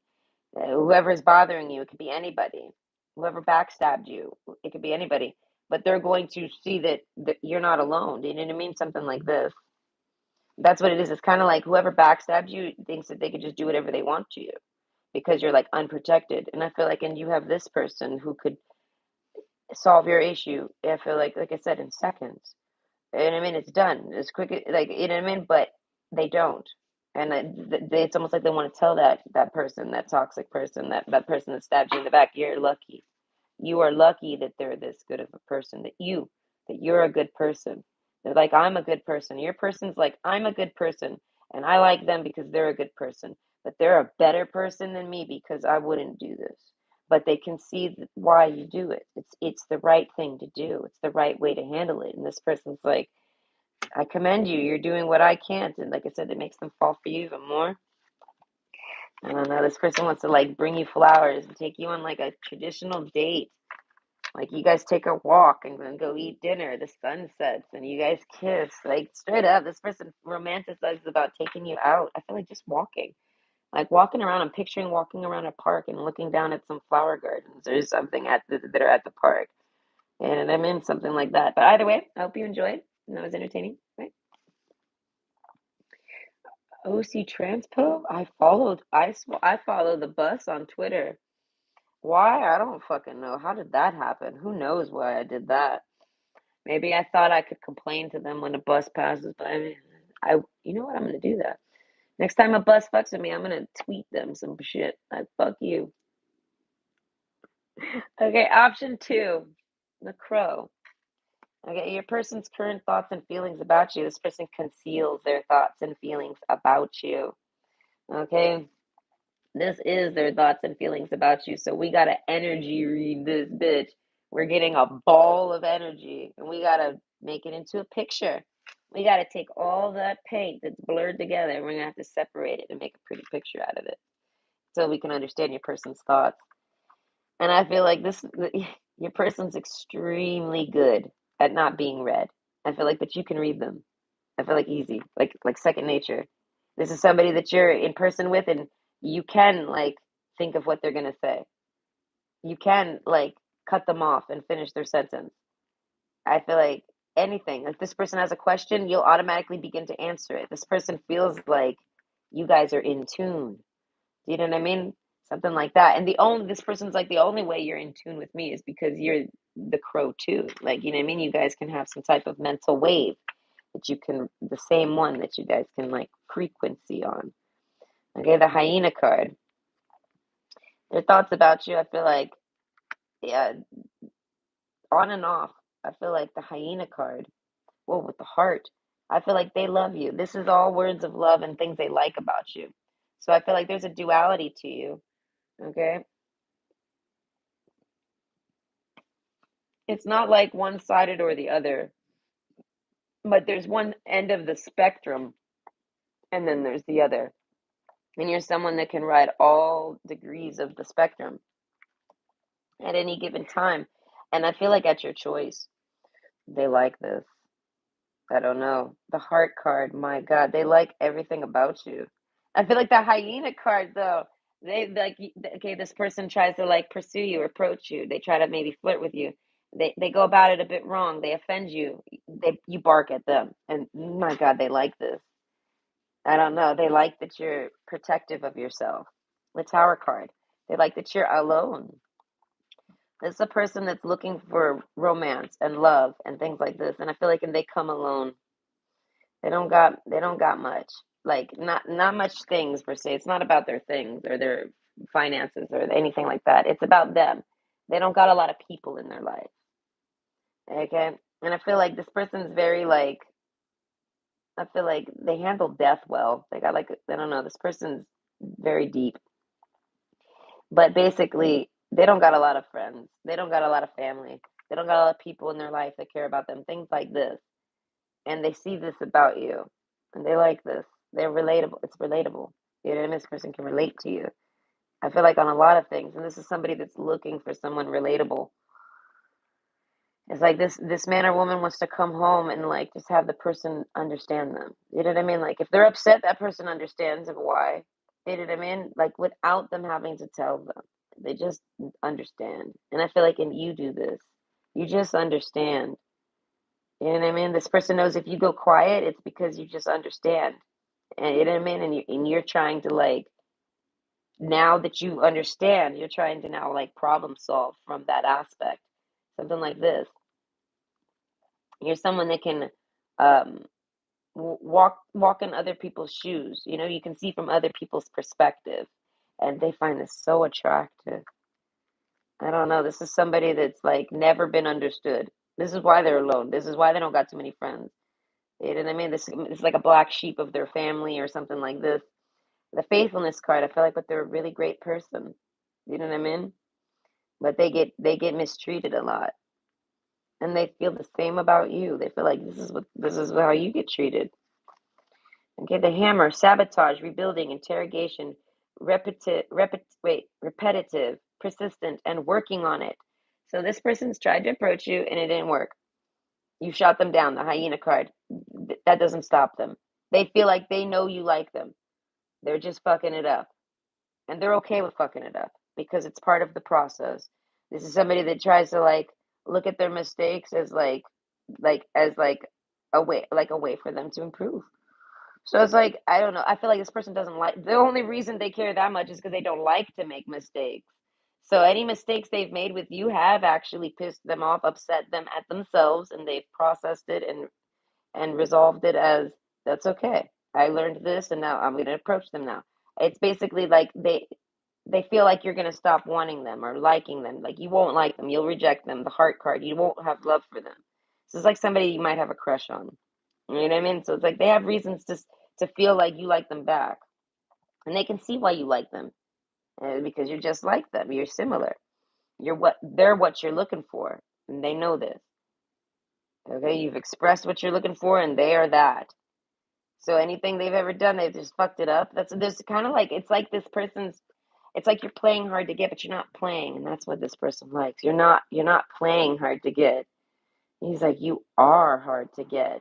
Whoever is bothering you, it could be anybody. Whoever backstabbed you, it could be anybody. But they're going to see that you're not alone. Do you know what I mean? Something like this. That's what it is. It's kind of like whoever backstabbed you thinks that they could just do whatever they want to you because you're like unprotected. And I feel like, and you have this person who could solve your issue. I feel like I said, in seconds. You know what I mean? It's done. It's quick, like, you know what I mean? But they don't. And it's almost like they want to tell that person, that toxic person, that person that stabbed you in the back, you're lucky. You are lucky that they're this good of a person, that you're a good person. They're like, I'm a good person. Your person's like, I'm a good person, and I like them because they're a good person. But they're a better person than me because I wouldn't do this. But they can see why you do it. It's the right thing to do. It's the right way to handle it. And this person's like, I commend you. You're doing what I can't. And like I said, it makes them fall for you even more. I don't know. This person wants to like bring you flowers and take you on like a traditional date. Like you guys take a walk and then go eat dinner. The sun sets and you guys kiss. Like straight up, this person romanticizes about taking you out. I feel like just walking. Like walking around. I'm picturing walking around a park and looking down at some flower gardens or something that are at the park. And I'm in something like that. But either way, I hope you enjoyed and that was entertaining. Right? OC Transpo? I follow the bus on Twitter. Why? I don't fucking know. How did that happen? Who knows why I did that? Maybe I thought I could complain to them when a bus passes by me. You know what? I'm gonna do that. Next time a bus fucks with me, I'm gonna tweet them some shit. Like, fuck you. Okay, option two, the crow. Okay, your person's current thoughts and feelings about you. This person conceals their thoughts and feelings about you. Okay, this is their thoughts and feelings about you. So we gotta energy read this bitch. We're getting a ball of energy and we gotta make it into a picture. We gotta take all that paint that's blurred together and we're gonna have to separate it and make a pretty picture out of it so we can understand your person's thoughts. And I feel like your person's extremely good at not being read. I feel like that you can read them. I feel like easy, like second nature. This is somebody that you're in person with, and you can like think of what they're gonna say. You can like cut them off and finish their sentence. I feel like anything. If this person has a question, you'll automatically begin to answer it. This person feels like you guys are in tune. Do you know what I mean? Something like that. And the only this person's like the only way you're in tune with me is because you're the crow too. Like, you know what I mean? You guys can have some type of mental wave that you can the same one that you guys can like frequency on. Okay, the hyena card. Their thoughts about you, I feel like, yeah, on and off. I feel like the hyena card. Whoa, with the heart. I feel like they love you. This is all words of love and things they like about you. So I feel like there's a duality to you. Okay. It's not like one sided or the other, but there's one end of the spectrum and then there's the other. And you're someone that can ride all degrees of the spectrum at any given time. And I feel like at your choice, they like this. I don't know. The heart card, my God, they like everything about you. I feel like the hyena card, though, they like, okay, this person tries to like pursue you, approach you. They try to maybe flirt with you. They go about it a bit wrong. They offend you. You bark at them, and my God, they like this. I don't know. They like that you're protective of yourself. The Tower card. They like that you're alone. This is a person that's looking for romance and love and things like this. And I feel like, and they come alone. They don't got much. Like not much things per se. It's not about their things or their finances or anything like that. It's about them. They don't got a lot of people in their life. Okay? And I feel like this person's very like I feel like they handle death well. They got like I don't know, this person's very deep. But basically they don't got a lot of friends. They don't got a lot of family. They don't got a lot of people in their life that care about them. Things like this. And they see this about you and they like this. They're relatable. It's relatable. You know what I mean? This person can relate to you. I feel like on a lot of things, and this is somebody that's looking for someone relatable. It's like this man or woman wants to come home and like just have the person understand them. You know what I mean? Like if they're upset, that person understands of why. You know what I mean? Like without them having to tell them. They just understand. And I feel like and you do this. You just understand. You know what I mean? This person knows if you go quiet, it's because you just understand. And you know what I mean? And you're trying to like now that you understand, you're trying to now like problem solve from that aspect. Something like this. You're someone that can um, walk in other people's shoes. You know, you can see from other people's perspective, and they find this so attractive. I don't know. This is somebody that's like never been understood. This is why they're alone. This is why they don't got too many friends. You know what I mean? This is like a black sheep of their family or something like this. The faithfulness card, I feel like, but they're a really great person. You know what I mean? But they get mistreated a lot, and they feel the same about you. They feel like this is how you get treated. Okay, the hammer, sabotage, rebuilding, interrogation, repetitive, persistent, and working on it. So this person's tried to approach you and it didn't work. You shot them down, the hyena card. That doesn't stop them. They feel like they know you like them. They're just fucking it up. And they're okay with fucking it up because it's part of the process. This is somebody that tries to like look at their mistakes as like a way for them to improve. So it's like, I don't know. I feel like this person doesn't like, the only reason they care that much is because they don't like to make mistakes. So any mistakes they've made with you have actually pissed them off, upset them at themselves, and they've processed it and resolved it as that's okay. I learned this and now I'm going to approach them now. It's basically like they feel like you're going to stop wanting them or liking them. Like you won't like them. You'll reject them. The heart card. You won't have love for them. So it's like somebody you might have a crush on. You know what I mean? So it's like they have reasons to feel like you like them back, and they can see why you like them because you're just like them. You're similar. They're what you're looking for, and they know this. Okay, you've expressed what you're looking for, and they are that. So anything they've ever done, they've just fucked it up. That's there's kind of like it's like this person's. It's like you're playing hard to get, but you're not playing, and that's what this person likes. You're not playing hard to get. He's like, you are hard to get.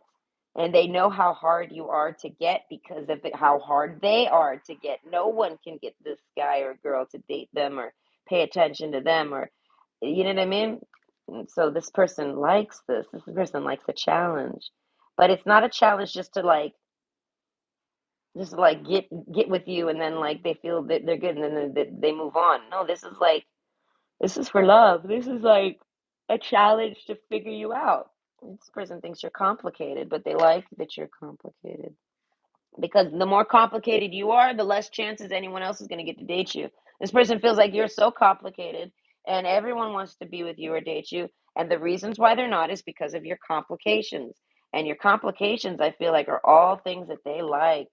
And they know how hard you are to get because of how hard they are to get. No one can get this guy or girl to date them or pay attention to them or, you know what I mean? And so this person likes this. This person likes a challenge. But it's not a challenge just to like get with you and then like they feel that they're good and then they move on. No, this is for love. This is like a challenge to figure you out. This person thinks you're complicated, but they like that you're complicated. Because the more complicated you are, the less chances anyone else is going to get to date you. This person feels like you're so complicated and everyone wants to be with you or date you. And the reasons why they're not is because of your complications. And your complications, I feel like, are all things that they like.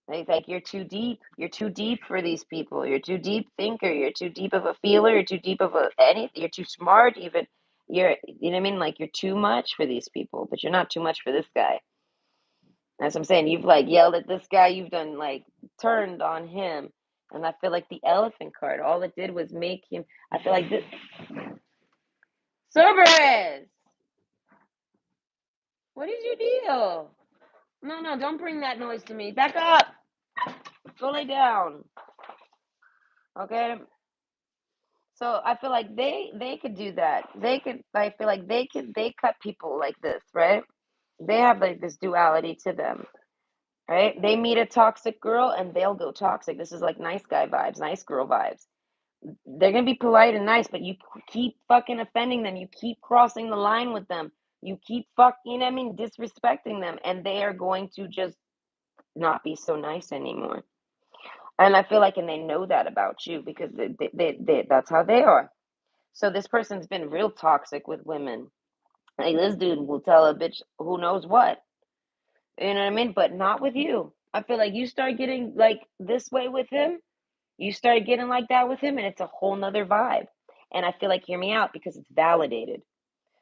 They think you're too deep. You're too deep for these people. You're too deep thinker. You're too deep of a feeler. You're too deep of a anything. You're too smart. Even you know what I mean? Like you're too much for these people, but you're not too much for this guy. That's what I'm saying. You've like yelled at this guy. You've done like turned on him, and I feel like the elephant card. All it did was make him. I feel like this. Cerberus, what is your deal? No, no, don't bring that noise to me. Back up. Go lay down. Okay. So I feel like they could do that. They could. I feel like they cut people like this, right? They have like this duality to them, right? They meet a toxic girl and they'll go toxic. This is like nice guy vibes, nice girl vibes. They're gonna be polite and nice, but you keep fucking offending them. You keep crossing the line with them. You keep fucking, you know what I mean, disrespecting them, and they are going to just not be so nice anymore. And I feel like, and they know that about you because that's how they are. So this person's been real toxic with women. Like this dude will tell a bitch who knows what. You know what I mean? But not with you. I feel like you start getting like this way with him, you start getting like that with him, and it's a whole nother vibe. And I feel like, hear me out, because it's validated.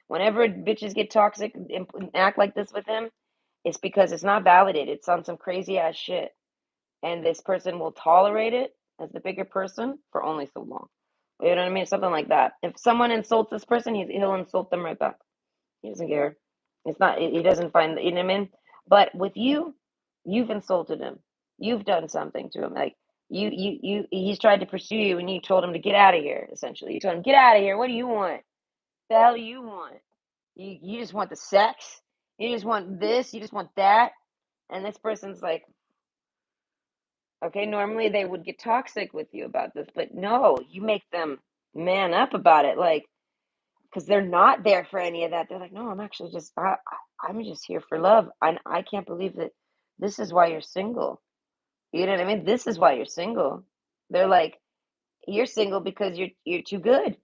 Whenever bitches get toxic and act like this with him, it's because it's not validated. It's on some crazy ass shit. And this person will tolerate it as the bigger person for only so long. You know what I mean? Something like that. If someone insults this person, he'll insult them right back. He doesn't care. It's not. He doesn't find. You know what I mean? But with you, you've insulted him. You've done something to him. Like you. He's tried to pursue you, and you told him to get out of here. Essentially, you told him, "Get out of here. What do you want? The hell do you want? You just want the sex. You just want this. You just want that." And this person's like, okay, normally they would get toxic with you about this, but no, you make them man up about it. Like, because they're not there for any of that. They're like, no, I'm actually just, I'm just here for love. And I can't believe that this is why you're single. You know what I mean? This is why you're single. They're like, you're single because you're too good.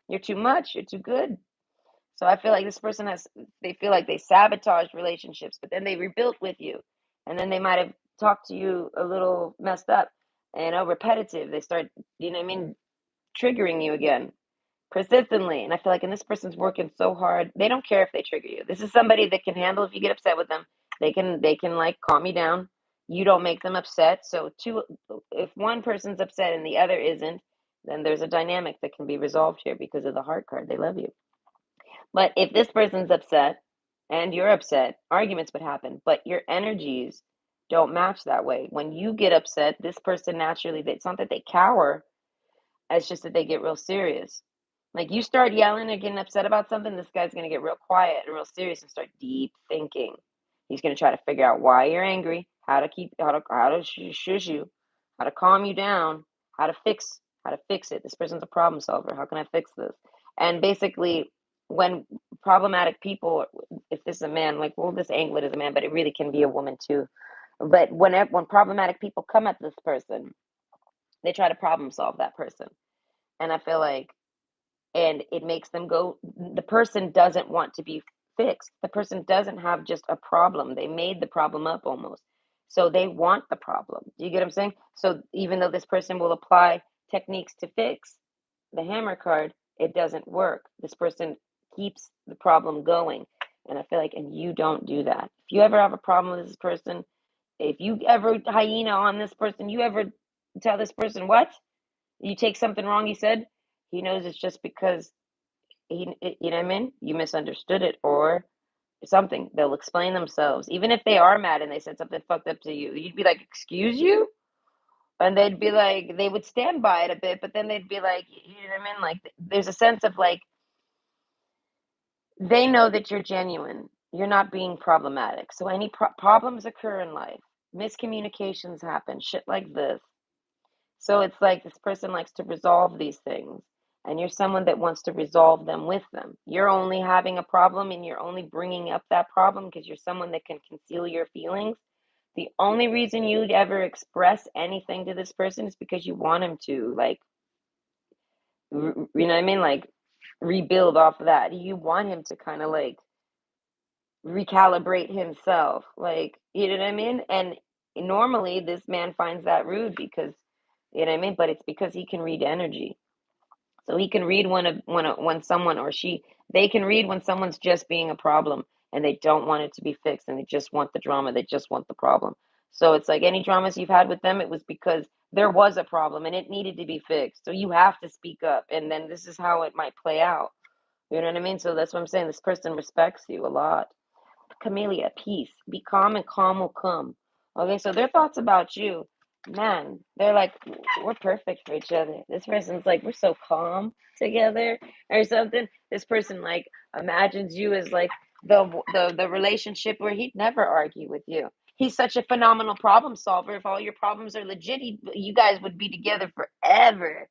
You're too much. You're too good. So I feel like this person has, they feel like they sabotaged relationships, but then they rebuilt with you. And then they might have talked to you a little messed up and repetitive. They start, you know what I mean, triggering you again persistently. And I feel like, and this person's working so hard, they don't care if they trigger you. This is somebody that can handle if you get upset with them. They can like calm you down. You don't make them upset. So two, if one person's upset and the other isn't, then there's a dynamic that can be resolved here because of the heart card. They love you. But if this person's upset and you're upset, arguments would happen, but your energies don't match that way. When you get upset, this person naturally, it's not that they cower, it's just that they get real serious. Like you start yelling or getting upset about something, this guy's going to get real quiet and real serious and start deep thinking. He's going to try to figure out why you're angry, how to shush you, how to calm you down, how to fix it. This person's a problem solver. How can I fix this? And basically, when problematic people, if this is a man, like we'll just angle it as a man, but it really can be a woman too. But when problematic people come at this person, they try to problem solve that person. And I feel like, and it makes them go, the person doesn't want to be fixed. The person doesn't have just a problem. They made the problem up almost. So they want the problem. Do you get what I'm saying? So even though this person will apply techniques to fix the hammer card, it doesn't work. This person keeps the problem going. And I feel like, and you don't do that. If you ever have a problem with this person, if you ever hyena on this person, you ever tell this person, what? You take something wrong, he said, he knows it's just because you know what I mean? You misunderstood it or something. They'll explain themselves. Even if they are mad and they said something fucked up to you, you'd be like, excuse you? And they'd be like, they would stand by it a bit, but then they'd be like, you know what I mean? Like, there's a sense of like, they know that you're genuine. You're not being problematic. So any problems occur in life, miscommunications happen, shit like this. So it's like this person likes to resolve these things, and you're someone that wants to resolve them with them. You're only having a problem and you're only bringing up that problem because you're someone that can conceal your feelings. The only reason you'd ever express anything to this person is because you want him to, like, you know what I mean? Like, rebuild off of that. You want him to kind of like recalibrate himself. Like, you know what I mean? And normally this man finds that rude because, you know what I mean? But it's because he can read energy. So he can read when someone or she they can read when someone's just being a problem and they don't want it to be fixed and they just want the drama, they just want the problem. So it's like any dramas you've had with them, it was because there was a problem and it needed to be fixed. So you have to speak up and then this is how it might play out. You know what I mean? So that's what I'm saying. This person respects you a lot. Camellia, peace. Be calm and calm will come. Okay, so their thoughts about you, man, they're like, we're perfect for each other. This person's like, we're so calm together or something. This person like imagines you as like the relationship where he'd never argue with you. He's such a phenomenal problem solver. If all your problems are legit, you guys would be together forever.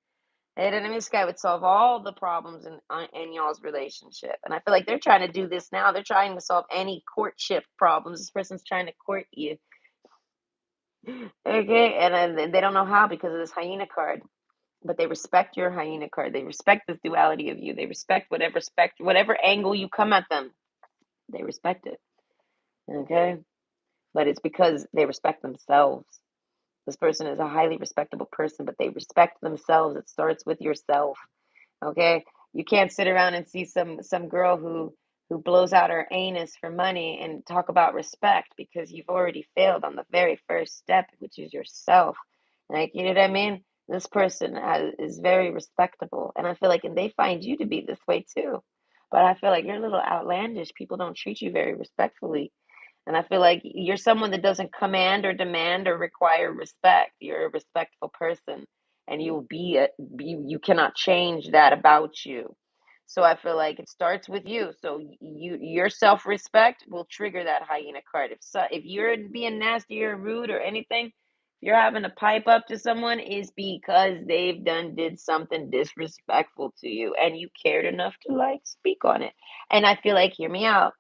And then this guy would solve all the problems in y'all's relationship. And I feel like they're trying to do this now. They're trying to solve any courtship problems. This person's trying to court you. Okay. And then they don't know how because of this hyena card. But they respect your hyena card. They respect this duality of you. They respect whatever angle you come at them. They respect it. Okay. But it's because they respect themselves. This person is a highly respectable person, but they respect themselves. It starts with yourself. Okay, you can't sit around and see some girl who blows out her anus for money and talk about respect because you've already failed on the very first step, which is yourself. Like, you know what I mean? This person is very respectable, and I feel like, and they find you to be this way too. But I feel like you're a little outlandish. People don't treat you very respectfully. And I feel like you're someone that doesn't command or demand or require respect. You're a respectful person and you cannot change that about you. So I feel like it starts with you. So your self-respect will trigger that hyena card. If you're being nasty or rude or anything, if you're having to pipe up to someone is because they've did something disrespectful to you and you cared enough to like speak on it. And I feel like, hear me out,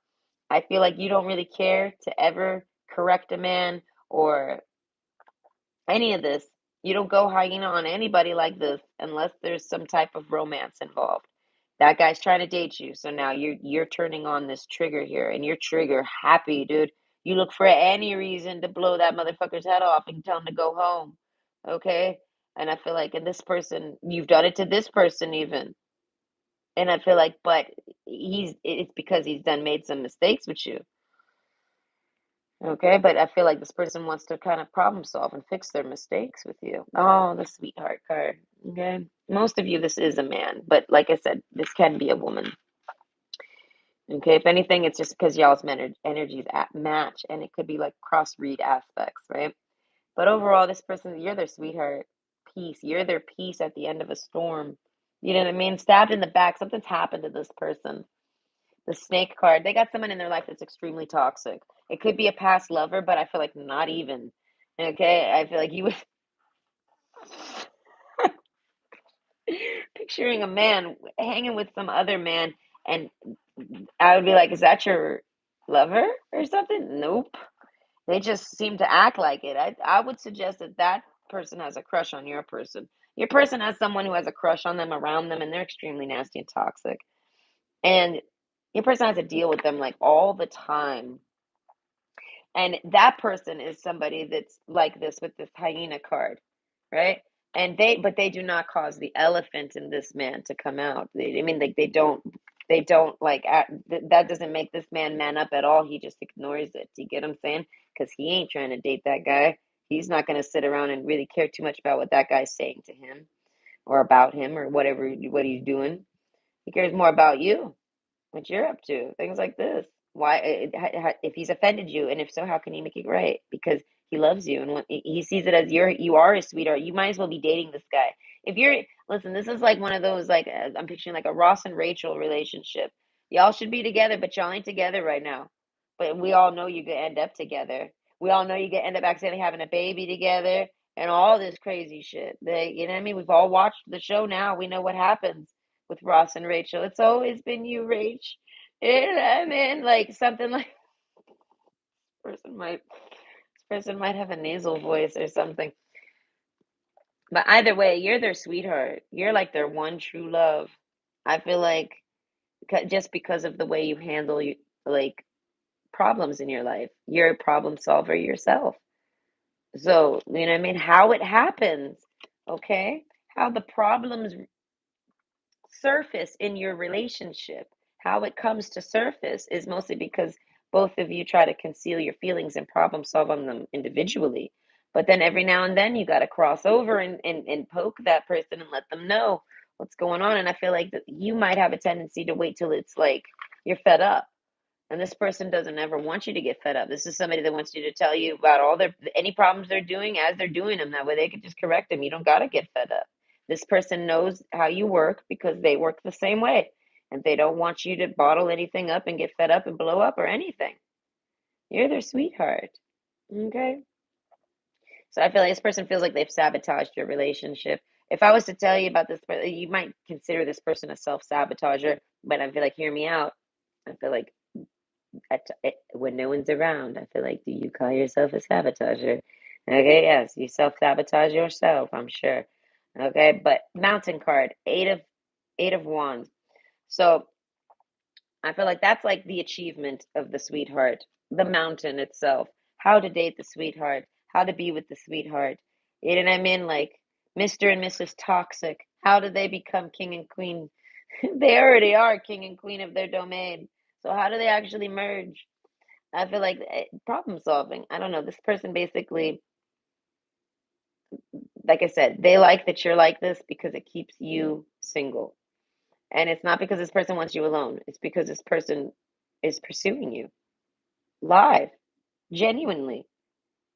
I feel like you don't really care to ever correct a man or any of this. You don't go hyena on anybody like this unless there's some type of romance involved. That guy's trying to date you, so now you're turning on this trigger here, and you're trigger happy, dude. You look for any reason to blow that motherfucker's head off and tell him to go home, okay? And I feel like, and this person, you've done it to this person even, and I feel like, but it's because he's done made some mistakes with you. Okay, but I feel like this person wants to kind of problem solve and fix their mistakes with you. Oh, the sweetheart card. Okay. Most of you, this is a man, but like I said, this can be a woman. Okay. If anything, it's just because y'all's energies at match and it could be like cross read aspects, right? But overall, this person, you're their sweetheart. Peace. You're their peace at the end of a storm. You know what I mean? Stabbed in the back. Something's happened to this person. The snake card. They got someone in their life that's extremely toxic. It could be a past lover, but I feel like not even. Okay, I feel like you would picturing a man hanging with some other man, and I would be like, "Is that your lover or something?" Nope. They just seem to act like it. I would suggest that that person has a crush on your person. Your person has someone who has a crush on them around them, and they're extremely nasty and toxic. And your person has to deal with them like all the time. And that person is somebody that's like this with this hyena card, right? And but they do not cause the elephant in this man to come out. I mean, like they don't like that doesn't make this man up at all. He just ignores it. Do you get what I'm saying? Because he ain't trying to date that guy. He's not going to sit around and really care too much about what that guy's saying to him or about him or whatever what he's doing. He cares more about you, what you're up to, things like this. Why, if he's offended you, and if so, how can he make it right? Because he loves you, and he sees it as you are his sweetheart. You might as well be dating this guy. If you're, listen, this is like one of those, like, I'm picturing like a Ross and Rachel relationship. Y'all should be together, but y'all ain't together right now. But we all know you could end up together. We all know you could end up accidentally having a baby together and all this crazy shit. You know what I mean? We've all watched the show now. We know what happens with Ross and Rachel. It's always been you, Rach. You know what I mean? Like something like this person might have a nasal voice or something. But either way, you're their sweetheart. You're like their one true love. I feel like just because of the way you handle like problems in your life, you're a problem solver yourself. So, you know what I mean? How it happens, okay? How the problems surface in your relationship, how it comes to surface is mostly because both of you try to conceal your feelings and problem solve on them individually. But then every now and then you got to cross over and poke that person and let them know what's going on. And I feel like that you might have a tendency to wait till it's like you're fed up. And this person doesn't ever want you to get fed up. This is somebody that wants you to tell you about all their any problems they're doing as they're doing them. That way they can just correct them. You don't got to get fed up. This person knows how you work because they work the same way. And they don't want you to bottle anything up and get fed up and blow up or anything. You're their sweetheart. Okay? So I feel like this person feels like they've sabotaged your relationship. If I was to tell you about this, you might consider this person a self sabotager, but I feel like, hear me out. I feel like when no one's around, I feel like, do you call yourself a sabotager? Okay, yes, you self sabotage yourself, I'm sure. Okay, but mountain card, eight of wands. So I feel like that's like the achievement of the sweetheart, the mountain itself. How to date the sweetheart, how to be with the sweetheart. You know what I mean? Like Mr. and Mrs. Toxic. How do they become king and queen? They already are king and queen of their domain. So how do they actually merge? I feel like problem solving. I don't know. This person basically, like I said, they like that you're like this because it keeps you single. And it's not because this person wants you alone. It's because this person is pursuing you live, genuinely.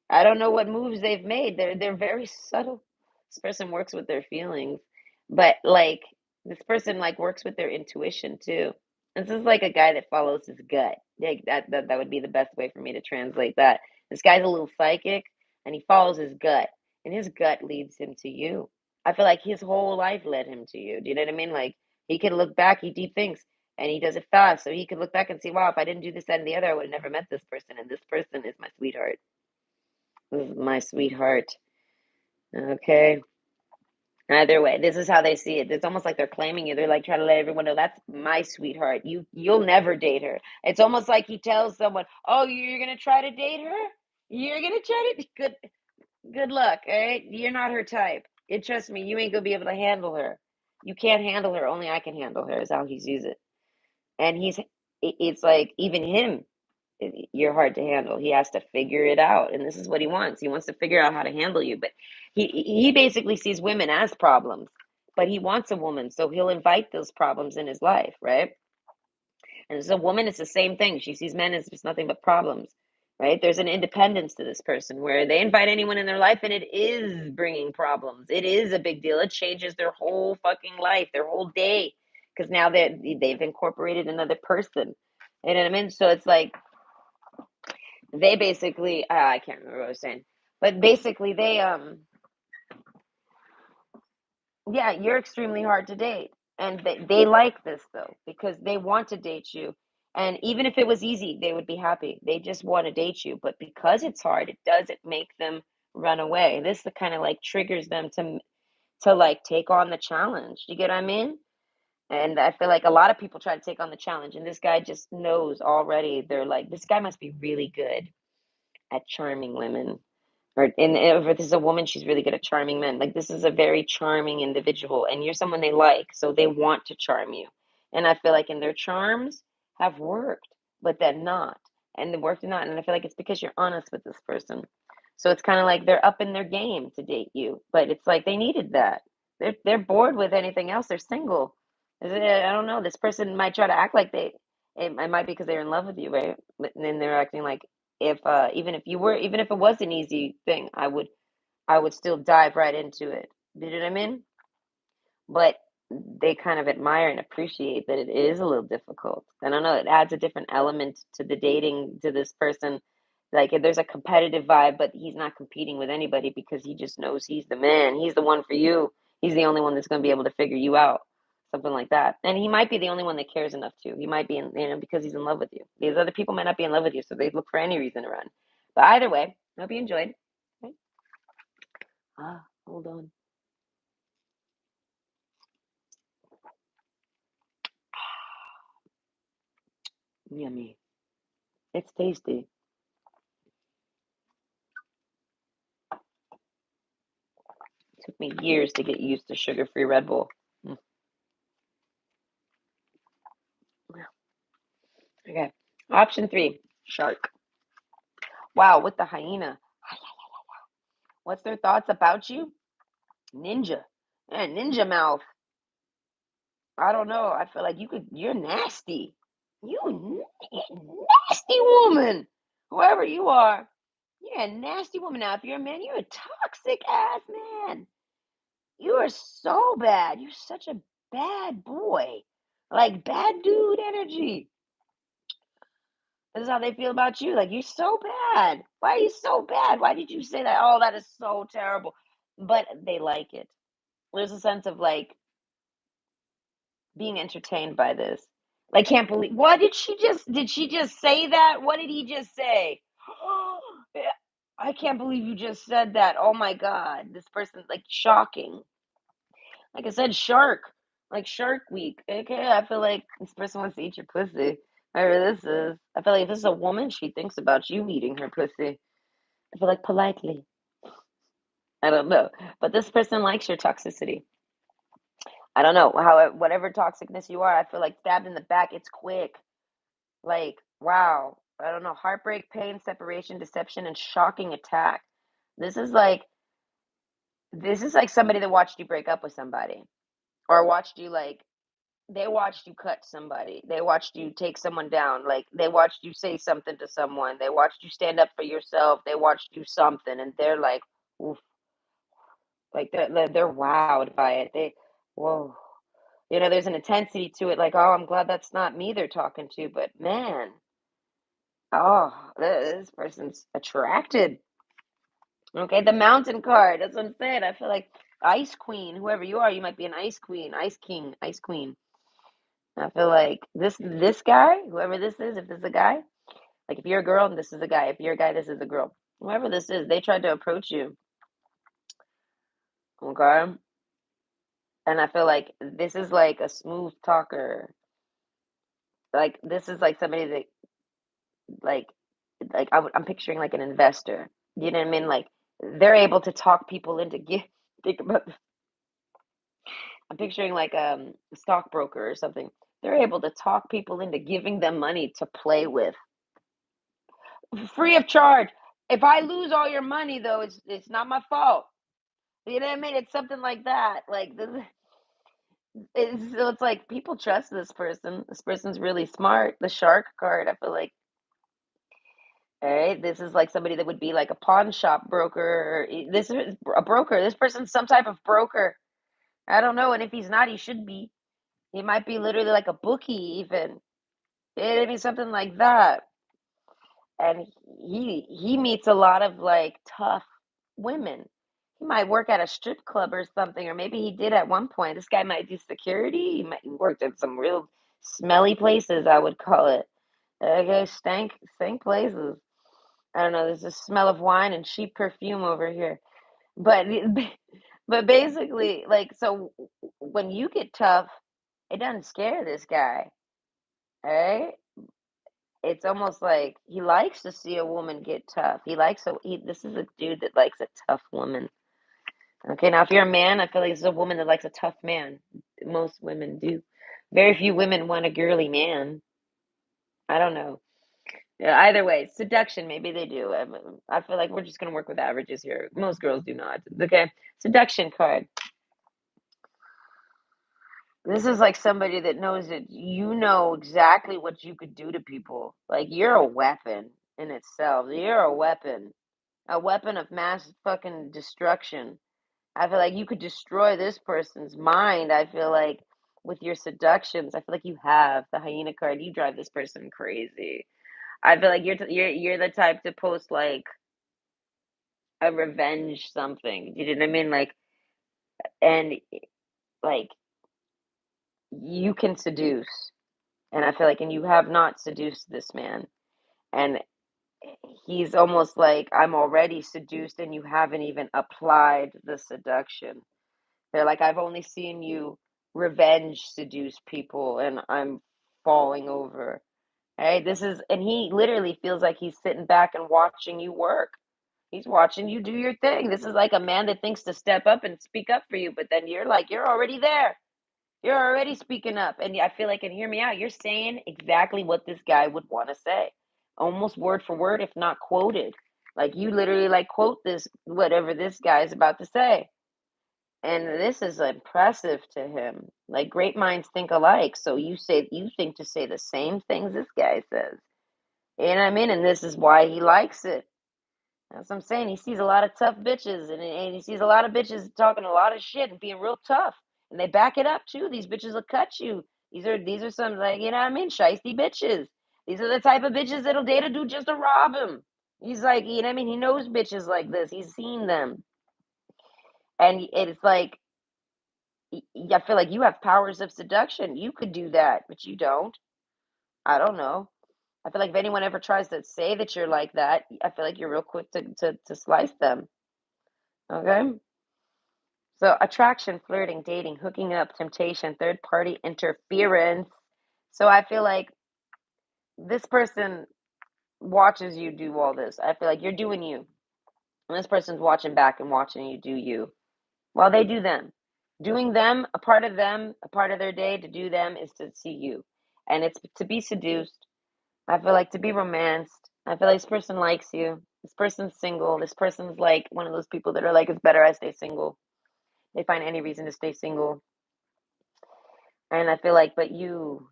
I don't know what moves they've made. They're very subtle. This person works with their feelings, but like this person like works with their intuition too. This is like a guy that follows his gut. Like that would be the best way for me to translate that. This guy's a little psychic and he follows his gut, and his gut leads him to you. I feel like his whole life led him to you. Do you know what I mean? Like he can look back, he deep thinks. And he does it fast, so he could look back and see, wow, if I didn't do this, that, and the other, I would have never met this person. And this person is my sweetheart. This is my sweetheart. Okay. Either way, this is how they see it. It's almost like they're claiming you. They're like trying to let everyone know that's my sweetheart. You'll never date her. It's almost like he tells someone, "Oh, you're gonna try to date her? You're gonna try to good luck, all right? You're not her type. And trust me, you ain't gonna be able to handle her. You can't handle her. Only I can handle her." Is how he sees it. And it's like even him, you're hard to handle. He has to figure it out, and this is what he wants. He wants to figure out how to handle you, but he basically sees women as problems, but he wants a woman, so he'll invite those problems in his life, right? And as a woman, it's the same thing. She sees men as just nothing but problems, right? There's an independence to this person where they invite anyone in their life, and it is bringing problems. It is a big deal. It changes their whole fucking life, their whole day, because now they've incorporated another person. You know what I mean? So it's like they basically I can't remember what I was saying, but basically yeah, you're extremely hard to date, and they like this though because they want to date you, and even if it was easy they would be happy. They just want to date you, but because it's hard it doesn't make them run away. This the kind of like triggers them to like take on the challenge. You get what I mean? And I feel like a lot of people try to take on the challenge, and this guy just knows already. They're like, this guy must be really good at charming women. Or and if this is a woman, she's really good at charming men. Like this is a very charming individual, and you're someone they like, so they want to charm you. And I feel like in their charms have worked, but then not, and they worked or not. And I feel like it's because you're honest with this person. So it's kind of like they're up in their game to date you, but it's like they needed that. They're bored with anything else. They're single. I don't know. This person might try to act like it might be because they're in love with you, right? But then they're acting like if even if it was an easy thing, I would still dive right into it. You know what I mean? But they kind of admire and appreciate that it is a little difficult. I don't know, it adds a different element to the dating to this person. Like if there's a competitive vibe, but he's not competing with anybody because he just knows he's the man. He's the one for you. He's the only one that's going to be able to figure you out. Something like that. And he might be the only one that cares enough to. He might be because he's in love with you. These other people might not be in love with you, so they look for any reason to run. But either way, I hope you enjoyed. Okay. Hold on. Yummy. It's tasty. It took me years to get used to sugar-free Red Bull. Mm. Okay. Option 3, shark. Wow, with the hyena. What's their thoughts about you? Ninja. Man, ninja mouth. I don't know. I feel like you're nasty. Nasty woman. Whoever you are. You're a nasty woman. Now, if you're a man, you're a toxic ass man. You are so bad. You're such a bad boy. Like bad dude energy. This is how they feel about you. Like, you're so bad. Why are you so bad? Why did you say that? Oh, that is so terrible. But they like it. There's a sense of like being entertained by this. Like, can't believe what did she just say that? What did he just say? I can't believe you just said that. Oh my God. This person's like shocking. Like I said, shark. Like Shark Week. Okay, I feel like this person wants to eat your pussy. Whatever this is. I feel like if this is a woman, she thinks about you eating her pussy. I feel like politely. I don't know. But this person likes your toxicity. I don't know. How whatever toxicness you are, I feel like stabbed in the back, it's quick. Like, wow. I don't know. Heartbreak, pain, separation, deception, and shocking attack. This is like this is like somebody that watched you break up with somebody. Or watched you like they watched you cut somebody. They watched you take someone down. Like they watched you say something to someone. They watched you stand up for yourself. They watched you something, and they're like, oof, like they're wowed by it. Whoa, there's an intensity to it. Like, oh, I'm glad that's not me they're talking to, but man, oh, this person's attracted. Okay, the mountain card. That's what I'm saying. I feel like Ice Queen, whoever you are, you might be an Ice Queen, Ice King, Ice Queen. I feel like this guy, whoever this is, if this is a guy, like if you're a girl and this is a guy, if you're a guy, this is a girl. Whoever this is, they tried to approach you, okay? And I feel like this is like a smooth talker. Like this is like somebody that like I'm picturing like an investor. You know what I mean? Like they're able to talk people into give. Think about I'm picturing like a stockbroker or something. They're able to talk people into giving them money to play with, free of charge. If I lose all your money, though, it's not my fault. You know what I mean? It's something like that. Like this, so it's like people trust this person. This person's really smart. The shark card, I feel like, all right, this is like somebody that would be like a pawn shop broker. This is a broker. This person's some type of broker. I don't know. And if he's not, he should be. He might be literally like a bookie, even. It be something like that. And he meets a lot of like tough women. He might work at a strip club or something, or maybe he did at one point. This guy might do security. He might worked at some real smelly places, I would call it. Okay, stank places. I don't know. There's a smell of wine and cheap perfume over here. But but basically, like, so when you get tough, it doesn't scare this guy, right? It's almost like he likes to see a woman get tough. This is a dude that likes a tough woman. Okay, now if you're a man, I feel like this is a woman that likes a tough man. Most women do. Very few women want a girly man. I don't know. Yeah, either way, seduction, maybe they do. I feel like we're just gonna work with averages here. Most girls do not. Okay, seduction card. This is like somebody that knows that you know exactly what you could do to people. Like you're a weapon in itself. You're a weapon of mass fucking destruction. I feel like you could destroy this person's mind. I feel like with your seductions, I feel like you have the hyena card. You drive this person crazy. I feel like you're the type to post like a revenge something. You know what I mean? And like you can seduce. And I feel like, and you have not seduced this man. And he's almost like, I'm already seduced, and you haven't even applied the seduction. They're like, I've only seen you revenge seduce people, and I'm falling over. Hey, and he literally feels like he's sitting back and watching you work. He's watching you do your thing. This is like a man that thinks to step up and speak up for you, but then you're like, you're already there. You're already speaking up. And I feel like, and hear me out, you're saying exactly what this guy would want to say, almost word for word, if not quoted. Like you literally like quote this, whatever this guy is about to say. And this is impressive to him. Like great minds think alike. So you think to say the same things this guy says. You know what I mean? And this is why he likes it. That's what I'm saying. He sees a lot of tough bitches, and he sees a lot of bitches talking a lot of shit and being real tough. And they back it up too. These bitches will cut you. These are some, like, you know what I mean, shiesty bitches. These are the type of bitches that'll date a dude just to rob him. He's like, you know what I mean? He knows bitches like this. He's seen them. And it's like I feel like you have powers of seduction. You could do that, but you don't. I don't know. I feel like if anyone ever tries to say that you're like that, I feel like you're real quick to slice them. Okay? So attraction, flirting, dating, hooking up, temptation, third party interference. So I feel like this person watches you do all this. I feel like you're doing you. And this person's watching back and watching you do you. While they do them. Doing them, a part of their day to do them is to see you. And it's to be seduced. I feel like to be romanced. I feel like this person likes you. This person's single. This person's like one of those people that are like, it's better I stay single. They find any reason to stay single. And I feel like, but you.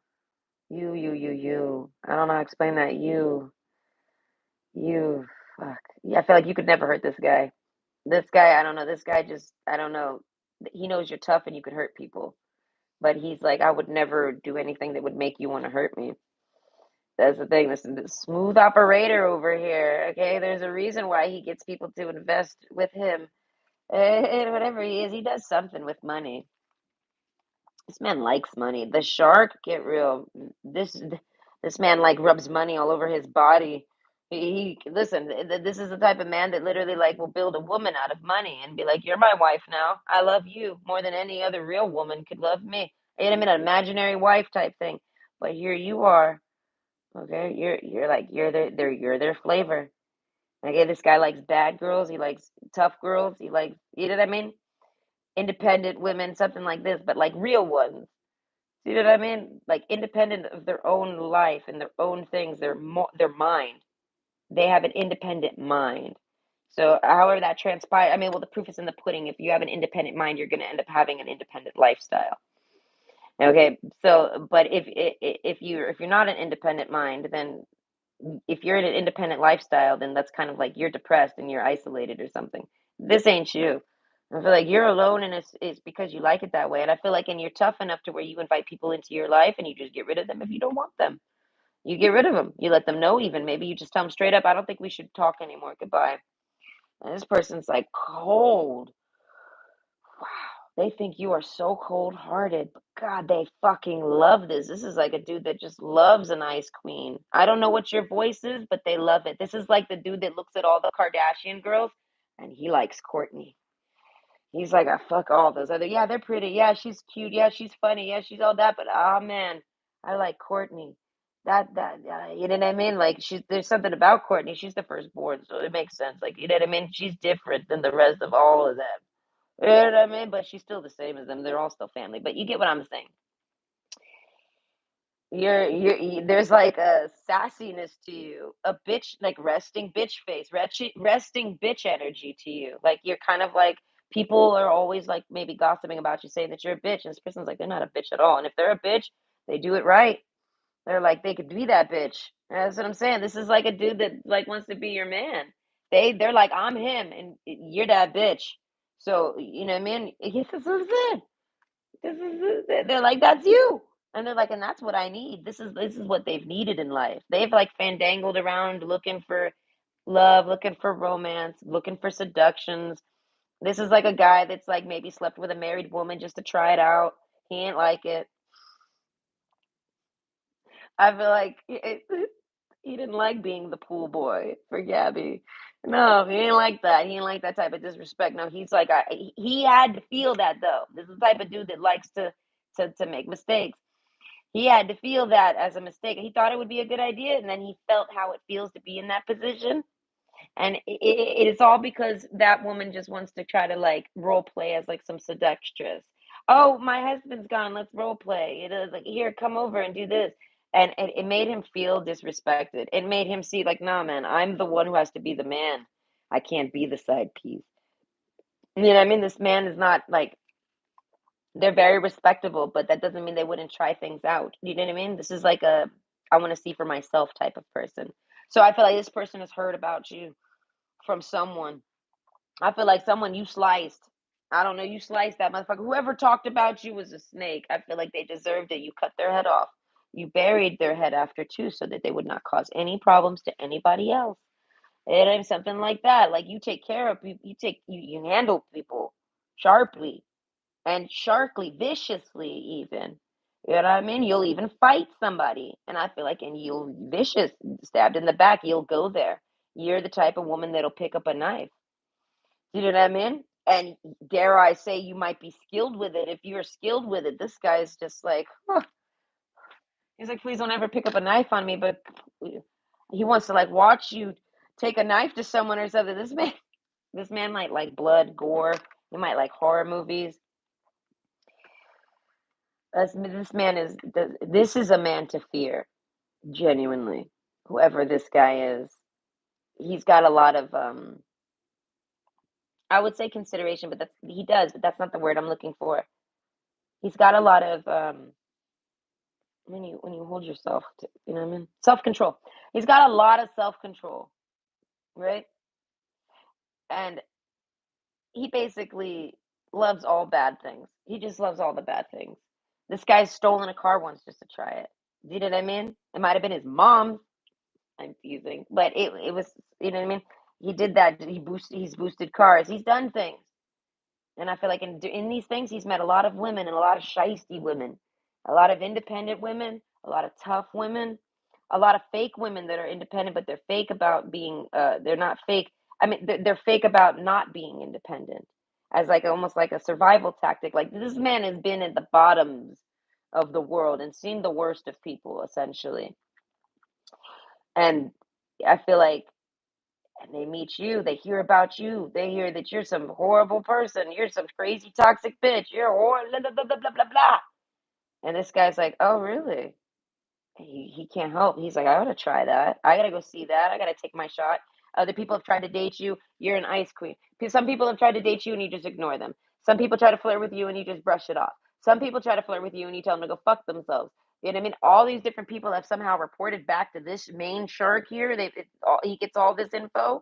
I don't know how to explain that. You, fuck. Yeah, I feel like you could never hurt this guy. This guy, I don't know. This guy just, I don't know. He knows you're tough and you could hurt people. But he's like, I would never do anything that would make you want to hurt me. That's the thing. This is the smooth operator over here. Okay, there's a reason why he gets people to invest with him. And whatever he is, he does something with money. This man likes money. The shark, get real. This man like rubs money all over his body. He listen. This is the type of man that literally like will build a woman out of money and be like, "You're my wife now. I love you more than any other real woman could love me." You know what I mean? An imaginary wife type thing. But here you are. Okay, you're like you're their flavor. Okay, this guy likes bad girls. He likes tough girls. He likes, you know what I mean? Independent women, something like this, but like real ones. See what I mean? Like independent of their own life and their own things, their mind. They have an independent mind. So however that transpires, I mean, well, the proof is in the pudding. If you have an independent mind, you're going to end up having an independent lifestyle. Okay, so but if you're not an independent mind, then if you're in an independent lifestyle, then that's kind of like you're depressed and you're isolated or something. This ain't you. I feel like you're alone and it's because you like it that way. And I feel like and you're tough enough to where you invite people into your life and you just get rid of them if you don't want them. You get rid of them. You let them know even. Maybe you just tell them straight up, I don't think we should talk anymore. Goodbye. And this person's like cold. Wow. They think you are so cold-hearted, but God, they fucking love this. This is like a dude that just loves an ice queen. I don't know what your voice is, but they love it. This is like the dude that looks at all the Kardashian girls and he likes Courtney. He's like, I fuck all those other. Yeah, they're pretty. Yeah, she's cute. Yeah, she's funny. Yeah, she's all that. But ah, man, I like Courtney. You know what I mean? Like there's something about Courtney. She's the firstborn, so it makes sense. Like you know what I mean? She's different than the rest of all of them. You know what I mean? But she's still the same as them. They're all still family. But you get what I'm saying. There's like a sassiness to you, a bitch, like resting bitch face, resting bitch energy to you. Like you're kind of like people are always like maybe gossiping about you, saying that you're a bitch, and this person's like they're not a bitch at all. And if they're a bitch, they do it right. They're like they could be that bitch. That's what I'm saying. This is like a dude that like wants to be your man. They're like I'm him, and you're that bitch. So you know what I mean? This is what I'm saying. They're like, "That's you." And they're like, "And that's what I need." This is what they've needed in life. They've like fandangled around looking for love, looking for romance, looking for seductions. This is like a guy that's like maybe slept with a married woman just to try it out. He ain't like it. I feel like he didn't like being the pool boy for Gabby. No, he ain't like that. He ain't like that type of disrespect. No, he's like he had to feel that though. This is the type of dude that likes to make mistakes. He had to feel that as a mistake. He thought it would be a good idea, and then he felt how it feels to be in that position. And it's all because that woman just wants to try to like role play as like some seductress. Oh, my husband's gone. Let's role play. It is like, here, come over and do this. And it made him feel disrespected. It made him see, like, nah, man, I'm the one who has to be the man. I can't be the side piece. You know what I mean? This man is not like they're very respectable, but that doesn't mean they wouldn't try things out. You know what I mean? This is like a I want to see for myself type of person. So I feel like this person has heard about you from someone. I feel like someone you sliced. I don't know, you sliced that motherfucker. Whoever talked about you was a snake. I feel like they deserved it. You cut their head off. You buried their head after too, so that they would not cause any problems to anybody else. It ain't something like that. Like you take care of people, you handle people sharply and sharply, viciously, even. You know what I mean? You'll even fight somebody. And I feel like, and you'll vicious, stabbed in the back, you'll go there. You're the type of woman that'll pick up a knife. You know what I mean? And dare I say, you might be skilled with it. If you're skilled with it, this guy's just like, huh. He's like, please don't ever pick up a knife on me. But he wants to like watch you take a knife to someone or something. This man might like blood, gore. He might like horror movies. This man is this is a man to fear, genuinely. Whoever this guy is, he's got a lot of I would say consideration, but that's not the word I'm looking for. He's got a lot of when you hold yourself to, you know what I mean? Self-control. He's got a lot of self-control, right? And he basically loves all bad things. He just loves all the bad things. This guy's stolen a car once just to try it. Do you know what I mean? It might have been his mom's. I'm teasing, but it was, you know what I mean? He did that. He's boosted cars. He's done things. And I feel like in these things, he's met a lot of women and a lot of shisty women, a lot of independent women, a lot of tough women, a lot of fake women that are independent, but they're fake about being, they're not fake. I mean, they're fake about not being independent as like almost like a survival tactic. Like this man has been at the bottoms of the world and seen the worst of people essentially. And I feel like and they meet you, they hear about you, they hear that you're some horrible person, you're some crazy toxic bitch, you're horrible, blah, blah, blah, blah, blah, blah, blah. And this guy's like, oh, really? He can't help. He's like, I gotta try that. I gotta go see that. I gotta take my shot. Other people have tried to date you. You're an ice queen. Some people have tried to date you and you just ignore them. Some people try to flirt with you and you just brush it off. Some people try to flirt with you and you tell them to go fuck themselves. You know what I mean? All these different people have somehow reported back to this main shark here. He gets all this info.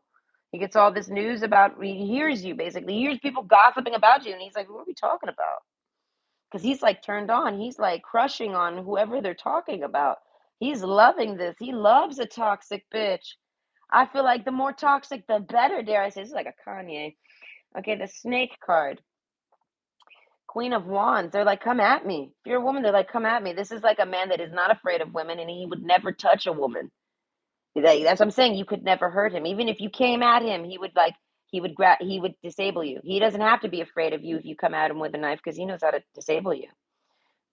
He gets all this news about. He hears you basically. He hears people gossiping about you, and he's like, "What are we talking about?" Because he's like turned on. He's like crushing on whoever they're talking about. He's loving this. He loves a toxic bitch. I feel like the more toxic, the better, dare I say. This is like a Kanye. Okay, the snake card, Queen of Wands. They're like, come at me. If you're a woman, they're like, come at me. This is like a man that is not afraid of women and he would never touch a woman. That's what I'm saying. You could never hurt him. Even if you came at him, he would disable you. He doesn't have to be afraid of you if you come at him with a knife because he knows how to disable you.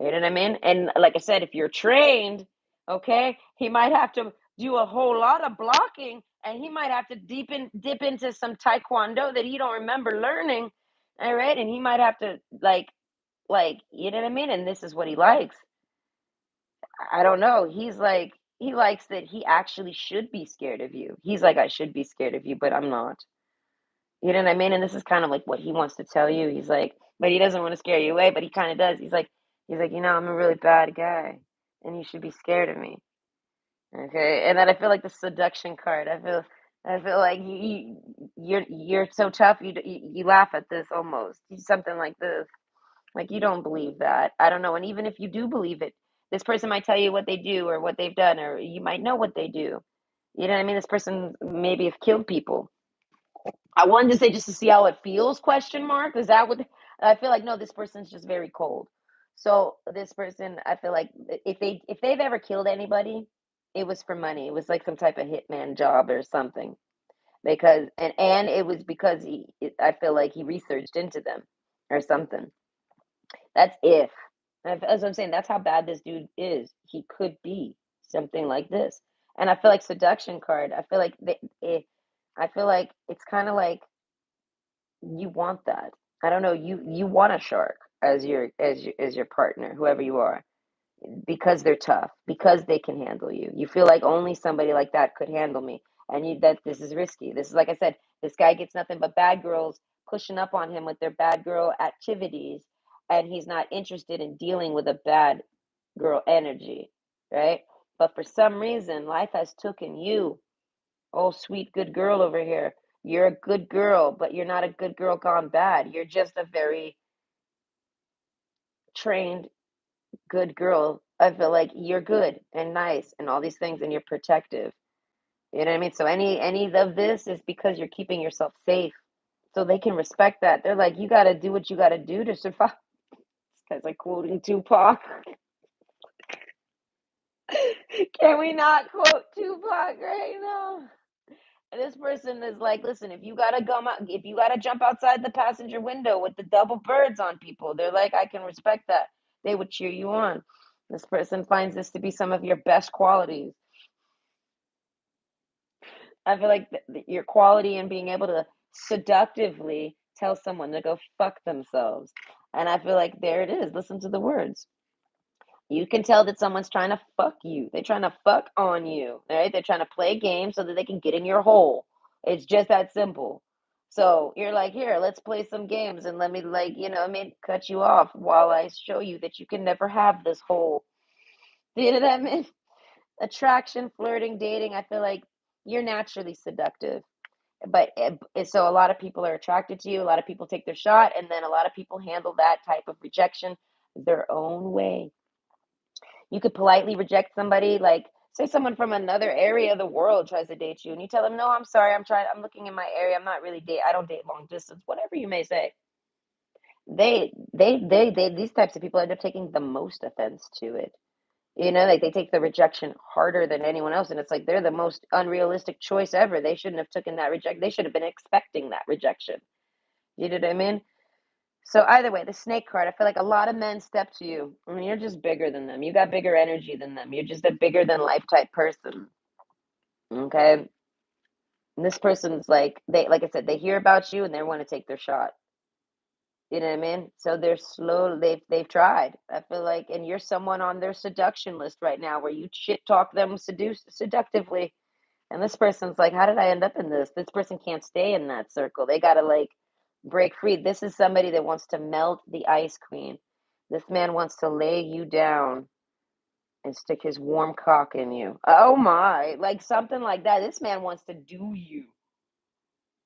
You know what I mean? And like I said, if you're trained, okay, he might have to do a whole lot of blocking and he might have to dip into some taekwondo that he don't remember learning. All right. And he might have to you know what I mean? And this is what he likes. I don't know. He likes that he actually should be scared of you. He's like, I should be scared of you, but I'm not. You know what I mean? And this is kind of like what he wants to tell you. He's like, but he doesn't want to scare you away, but he kind of does. He's like, I'm a really bad guy, and you should be scared of me. Okay, and then I feel like the seduction card. I feel like you're so tough. You laugh at this almost. Something like this. Like you don't believe that. I don't know. And even if you do believe it, this person might tell you what they do or what they've done, or you might know what they do. You know what I mean? This person maybe have killed people. I wanted to say just to see how it feels, question mark. Is that what I feel like? No, this person's just very cold. So this person, I feel like if they've ever killed anybody, it was for money. It was like some type of hitman job or something. Because and it was because I feel like he researched into them or something. That's if. As I'm saying, that's how bad this dude is. He could be something like this. And I feel like seduction card. I feel like it's kind of like you want that. I don't know. You want a shark as your partner, whoever you are, because they're tough, because they can handle you. You feel like only somebody like that could handle me, and that this is risky. This is like I said. This guy gets nothing but bad girls pushing up on him with their bad girl activities, and he's not interested in dealing with a bad girl energy, right? But for some reason, life has taken you. Oh, sweet good girl over here. You're a good girl, but you're not a good girl gone bad. You're just a very trained good girl. I feel like you're good and nice and all these things and you're protective. You know what I mean? So any of this is because you're keeping yourself safe. So they can respect that. They're like, you gotta do what you gotta do to survive. This guy's like quoting Tupac. Can we not quote Tupac right now? And this person is like, listen, if you gotta jump outside the passenger window with the double birds on people, they're like, I can respect that. They would cheer you on. This person finds this to be some of your best qualities. I feel like your quality in being able to seductively tell someone to go fuck themselves. And I feel like there it is. Listen to the words. You can tell that someone's trying to fuck you. They're trying to fuck on you, right? They're trying to play games so that they can get in your hole. It's just that simple. So you're like, here, let's play some games and let me, cut you off while I show you that you can never have this hole. Do you know what I mean? Attraction, flirting, dating. I feel like you're naturally seductive. But so a lot of people are attracted to you. A lot of people take their shot, and then a lot of people handle that type of rejection their own way. You could politely reject somebody, like say someone from another area of the world tries to date you, and you tell them, "No, I'm sorry, I'm looking in my area. I'm not really I don't date long distance." Whatever you may say. they these types of people end up taking the most offense to it. You know, like they take the rejection harder than anyone else, and it's like they're the most unrealistic choice ever. They shouldn't have taken that reject. They should have been expecting that rejection. You know what I mean? So either way, the snake card, I feel like a lot of men step to you. I mean, you're just bigger than them. You got bigger energy than them. You're just a bigger than life type person. Okay. And this person's like like I said, they hear about you and they want to take their shot. You know what I mean? So they're slow. They've tried. I feel like, and you're someone on their seduction list right now, where you shit talk them seductively. And this person's like, how did I end up in this? This person can't stay in that circle. They gotta like break free. This is somebody that wants to melt the ice queen. This man wants to lay you down and stick his warm cock in you. Oh my, like something like that. This man wants to do you.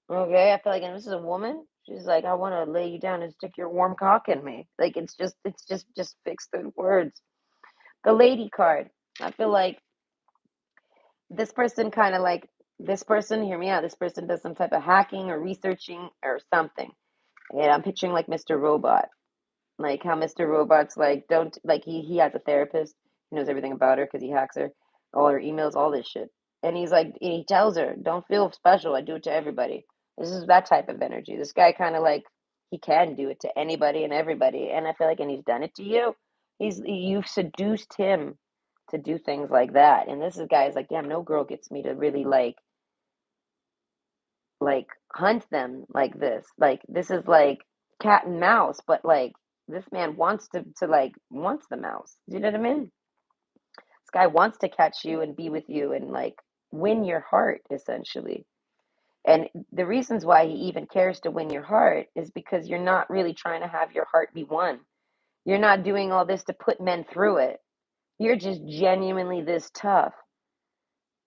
Okay, I feel like, and this is a woman. She's like, I want to lay you down and stick your warm cock in me. Like just fix the words. The lady card. I feel like this person kind of like this person. Hear me out. This person does some type of hacking or researching or something. And I'm picturing like Mr. Robot. Like how Mr. Robot's like, don't like he has a therapist. He knows everything about her because he hacks her, all her emails, all this shit. And he's like, he tells her, don't feel special. I do it to everybody. This is that type of energy. This guy kind of like he can do it to anybody and everybody. And I feel like, and he's done it to you. You've seduced him to do things like that. And this is guy's like, damn, no girl gets me to really like hunt them like this. Like this is like cat and mouse, but like this man wants to like wants the mouse. Do you know what I mean? This guy wants to catch you and be with you and like win your heart essentially. And the reasons why he even cares to win your heart is because you're not really trying to have your heart be won. You're not doing all this to put men through it. You're just genuinely this tough.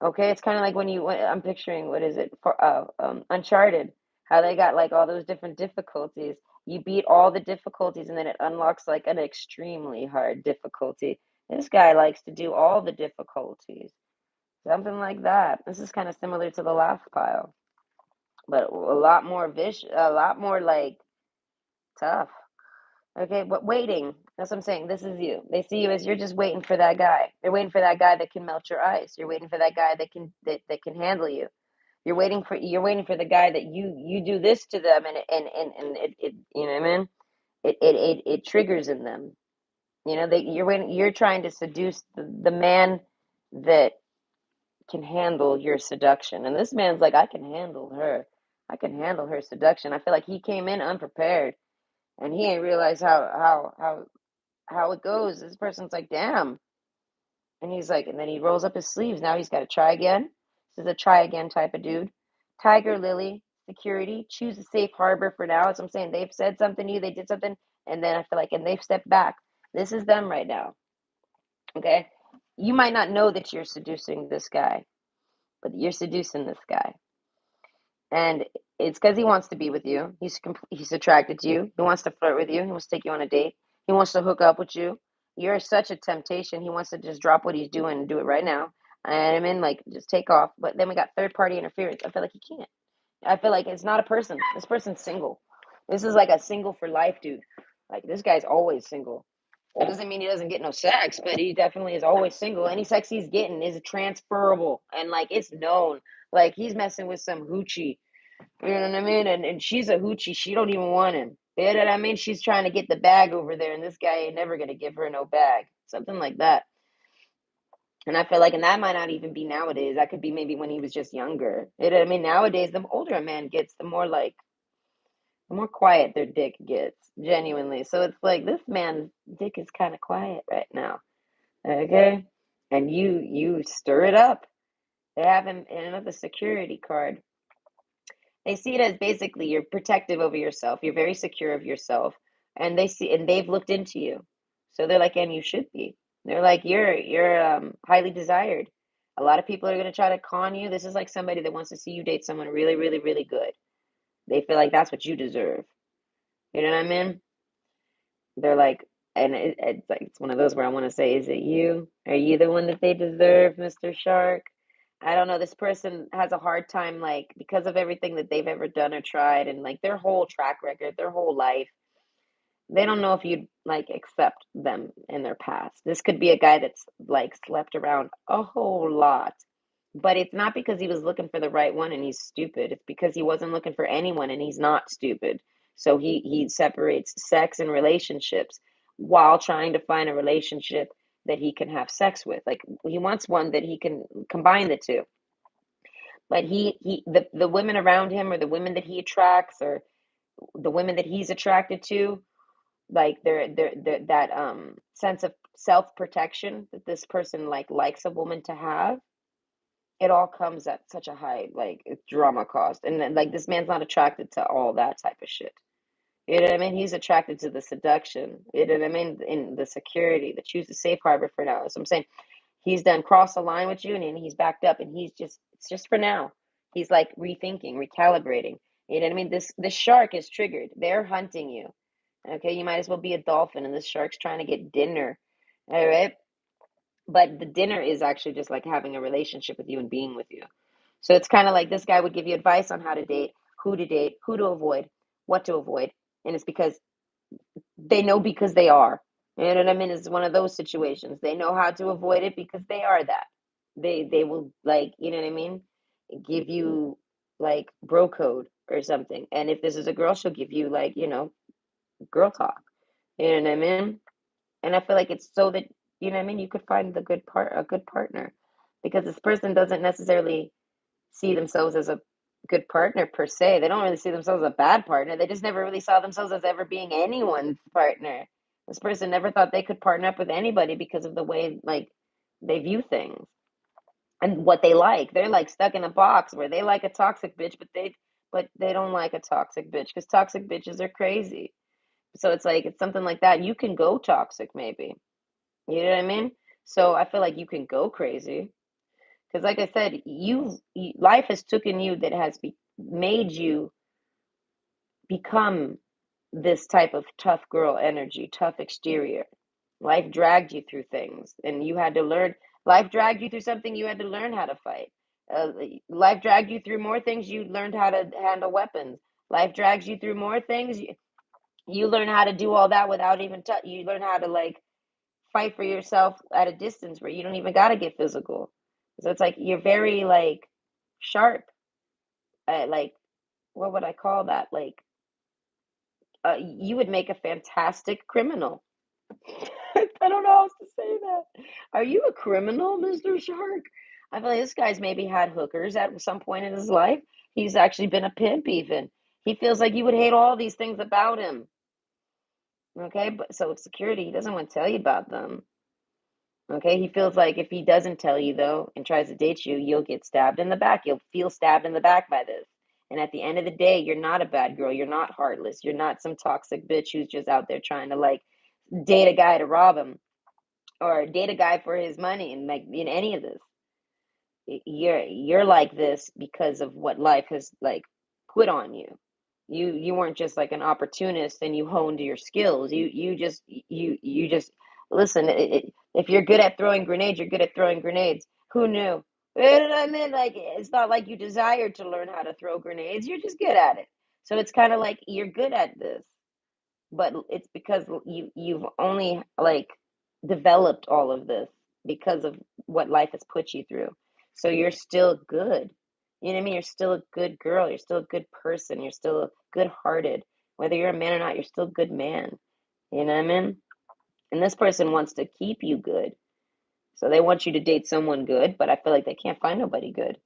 Okay, it's kind of like I'm picturing what is it for Uncharted, how they got like all those different difficulties. You beat all the difficulties and then it unlocks like an extremely hard difficulty. This guy likes to do all the difficulties. Something like that. This is kind of similar to the last pile, but a lot more a lot more like tough. Okay, but waiting. That's what I'm saying. This is you. They see you as you're just waiting for that guy. They're waiting for that guy that can melt your ice. You're waiting for that guy that can handle you. You're waiting for the guy that you do this to them and it you know what I mean? It triggers in them. You know, you're trying to seduce the man that can handle your seduction. And this man's like, I can handle her. I can handle her seduction. I feel like he came in unprepared and he ain't realized how it goes. This person's like, damn. And he's like, and then he rolls up his sleeves. Now he's got to try again. This is a try again type of dude. Tiger Lily, security, choose a safe harbor for now. As I'm saying, they've said something to you, they did something, and then I feel like, and they've stepped back. This is them right now. Okay. You might not know that you're seducing this guy, but you're seducing this guy. And it's because he wants to be with you. He's attracted to you. He wants to flirt with you. He wants to take you on a date. He wants to hook up with you. You're such a temptation. He wants to just drop what he's doing and do it right now. And I mean, like, just take off. But then we got third party interference. I feel like he can't. I feel like it's not a person. This person's single. This is like a single for life dude. Like, this guy's always single. That doesn't mean he doesn't get no sex, but he definitely is always single. Any sex he's getting is transferable and like it's known. Like he's messing with some hoochie, you know what I mean? And she's a hoochie. She don't even want him. You know what I mean? She's trying to get the bag over there, and this guy ain't never gonna give her no bag. Something like that. And I feel like, and that might not even be nowadays. That could be maybe when he was just younger. You know what I mean? Nowadays, the older a man gets, the more quiet their dick gets, genuinely. So it's like this man's dick is kind of quiet right now. Okay? And you stir it up. They have him in another security card. They see it as basically you're protective over yourself. You're very secure of yourself. And they've looked into you. So they're like, and you should be. They're like, you're highly desired. A lot of people are going to try to con you. This is like somebody that wants to see you date someone really, really, really good. They feel like that's what you deserve. You know what I mean? They're like, and it's like it's one of those where I want to say, is it you? Are you the one that they deserve, Mr. Shark? I don't know. This person has a hard time, like, because of everything that they've ever done or tried, and like their whole track record, their whole life. They don't know if you'd like accept them in their past. This could be a guy that's like slept around a whole lot, but it's not because he was looking for the right one and he's stupid. It's because he wasn't looking for anyone and he's not stupid. So he separates sex and relationships while trying to find a relationship that he can have sex with. Like he wants one that he can combine the two. But the women around him or the women that he attracts or the women that he's attracted to, like they're that sense of self-protection that this person like likes a woman to have, it all comes at such a high like drama cost. And then, like this man's not attracted to all that type of shit. You know what I mean? He's attracted to the seduction. You know what I mean? In the security, the choose the safe harbor for now. So I'm saying he's done crossed the line with you and then he's backed up and he's just it's just for now. He's like rethinking, recalibrating. You know what I mean? This shark is triggered. They're hunting you. Okay, you might as well be a dolphin and this shark's trying to get dinner. All right. But the dinner is actually just like having a relationship with you and being with you. So it's kind of like this guy would give you advice on how to date, who to avoid, what to avoid. And it's because they know because they are. You know what I mean? It's one of those situations. They know how to avoid it because they are that. They will like, you know what I mean? Give you like bro code or something. And if this is a girl, she'll give you like, girl talk. You know what I mean? And I feel like it's so that, you know what I mean, you could find a good partner because this person doesn't necessarily see themselves as a good partner per se. They don't really see themselves as a bad partner. They just never really saw themselves as ever being anyone's partner. This person never thought they could partner up with anybody because of the way like they view things and what they like. They're like stuck in a box where they like a toxic bitch, but they don't like a toxic bitch because toxic bitches are crazy. So it's like it's something like that. You can go toxic maybe. You know what I mean? So I feel like you can go crazy because, like I said, life has taken you that has made you become this type of tough girl energy, tough exterior. Life dragged you through things, and you had to learn. Life dragged you through something you had to learn how to fight. Uh, Life dragged you through more things. You learned how to handle weapons. Life drags you through more things. You learn how to do all that without even touch. You learn how to like fight for yourself at a distance where you don't even got to get physical. So it's like you're very like sharp. Like what would I call that? Like you would make a fantastic criminal. I don't know how else to say that. Are you a criminal, Mr. Shark? I feel like this guy's maybe had hookers at some point in his life. He's actually been a pimp even. He feels like you would hate all these things about him. Okay, but so security, he doesn't want to tell you about them. Okay, he feels like if he doesn't tell you though and tries to date you, you'll get stabbed in the back. You'll feel stabbed in the back by this. And at the end of the day, you're not a bad girl. You're not heartless. You're not some toxic bitch who's just out there trying to like date a guy to rob him or date a guy for his money and like in any of this. You're like this because of what life has like put on you. You weren't just like an opportunist and you honed your skills. You just listen. If you're good at throwing grenades, you're good at throwing grenades. Who knew? You know what I mean? Like it's not like you desired to learn how to throw grenades. You're just good at it. So it's kind of like you're good at this, but it's because you've only like developed all of this because of what life has put you through. So you're still good. You know what I mean? You're still a good girl. You're still a good person. You're still good hearted. Whether you're a man or not, you're still a good man. You know what I mean? And this person wants to keep you good. So they want you to date someone good, but I feel like they can't find nobody good.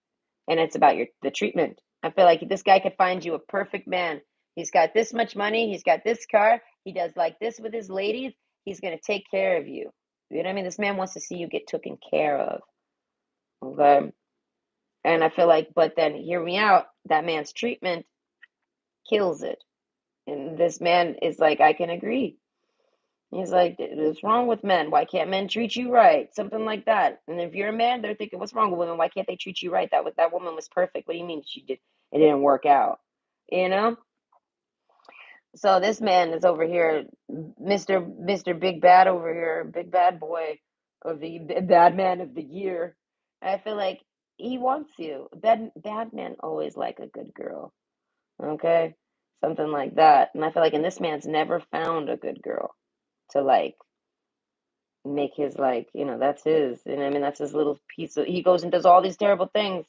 And it's about the treatment. I feel like this guy could find you a perfect man. He's got this much money, he's got this car, he does like this with his ladies, he's gonna take care of you. You know what I mean? This man wants to see you get taken care of. Okay. And I feel like, but then hear me out, that man's treatment kills it. And this man is like, I can agree. He's like, what's wrong with men? Why can't men treat you right? Something like that. And if you're a man, they're thinking, what's wrong with women? Why can't they treat you right? That woman was perfect. What do you mean she did? It didn't work out, you know? So this man is over here, Mister Big Bad over here, Big Bad Boy of the Bad Man of the Year. I feel like he wants you. Bad men always like a good girl. Okay. something like that. And I feel like, and this man's never found a good girl to like make his like, that's his. And I mean, that's his little piece of, he goes and does all these terrible things,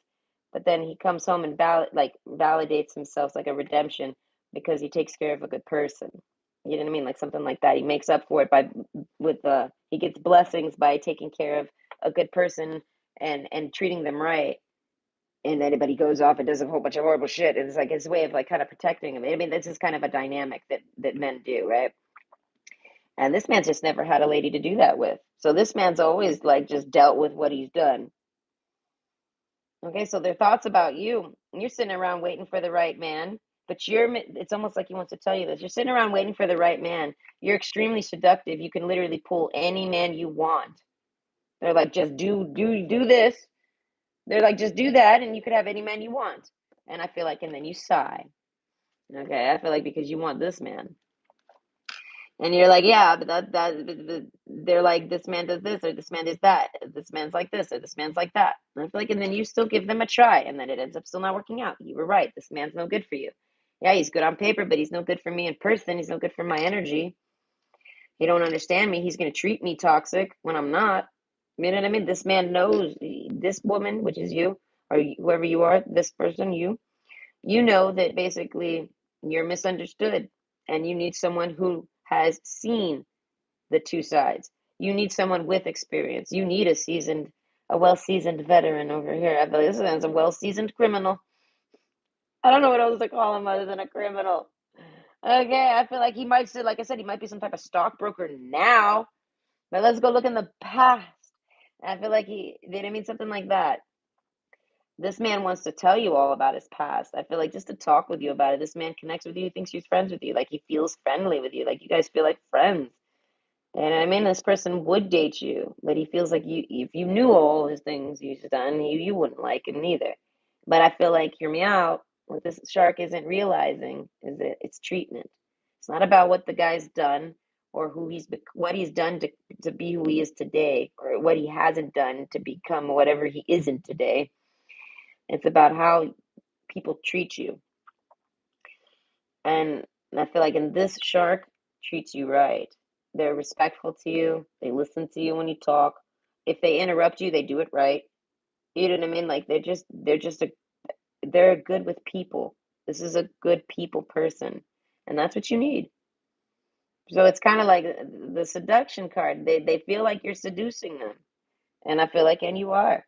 but then he comes home and validates himself like a redemption because he takes care of a good person. You know what I mean? Like something like that. He makes up for it he gets blessings by taking care of a good person and treating them right. And anybody goes off and does a whole bunch of horrible shit. It's like his way of like kind of protecting him. I mean, this is kind of a dynamic that men do, right? And this man's just never had a lady to do that with. So this man's always like just dealt with what he's done. Okay, so their thoughts about you. You're sitting around waiting for the right man, but it's almost like he wants to tell you this. You're sitting around waiting for the right man. You're extremely seductive. You can literally pull any man you want. They're like, just do this. They're like, just do that, and you could have any man you want. And I feel like, and then you sigh. Okay, I feel like because you want this man. And you're like, yeah, but they're like, this man does this, or this man does that. This man's like this, or this man's like that. And I feel like, and then you still give them a try, and then it ends up still not working out. You were right. This man's no good for you. Yeah, he's good on paper, but he's no good for me in person. He's no good for my energy. He don't understand me. He's going to treat me toxic when I'm not. You know what I mean? This man knows this woman, which is you, or whoever you are, this person, you know that basically you're misunderstood and you need someone who has seen the two sides. You need someone with experience. You need a well-seasoned veteran over here. I feel like this man's a well-seasoned criminal. I don't know what else to call him other than a criminal. Okay, I feel like he might still, like I said, he might be some type of stockbroker now, but let's go look in the past. I feel like did I mean something like that. This man wants to tell you all about his past. I feel like just to talk with you about it. This man connects with you, thinks he's friends with you, like he feels friendly with you, like you guys feel like friends. And I mean, this person would date you, but he feels like if you knew all his things he's done, you wouldn't like him neither. But I feel like, hear me out, what this shark isn't realizing is that it's treatment. It's not about what the guy's done or what he's done to be who he is today, or what he hasn't done to become whatever he isn't today. It's about how people treat you. And I feel like in this shark treats you right. They're respectful to you. They listen to you when you talk. If they interrupt you, they do it right. You know what I mean? Like they're good with people. This is a good people person. And that's what you need. So it's kind of like the seduction card. They feel like you're seducing them. And I feel like, and you are.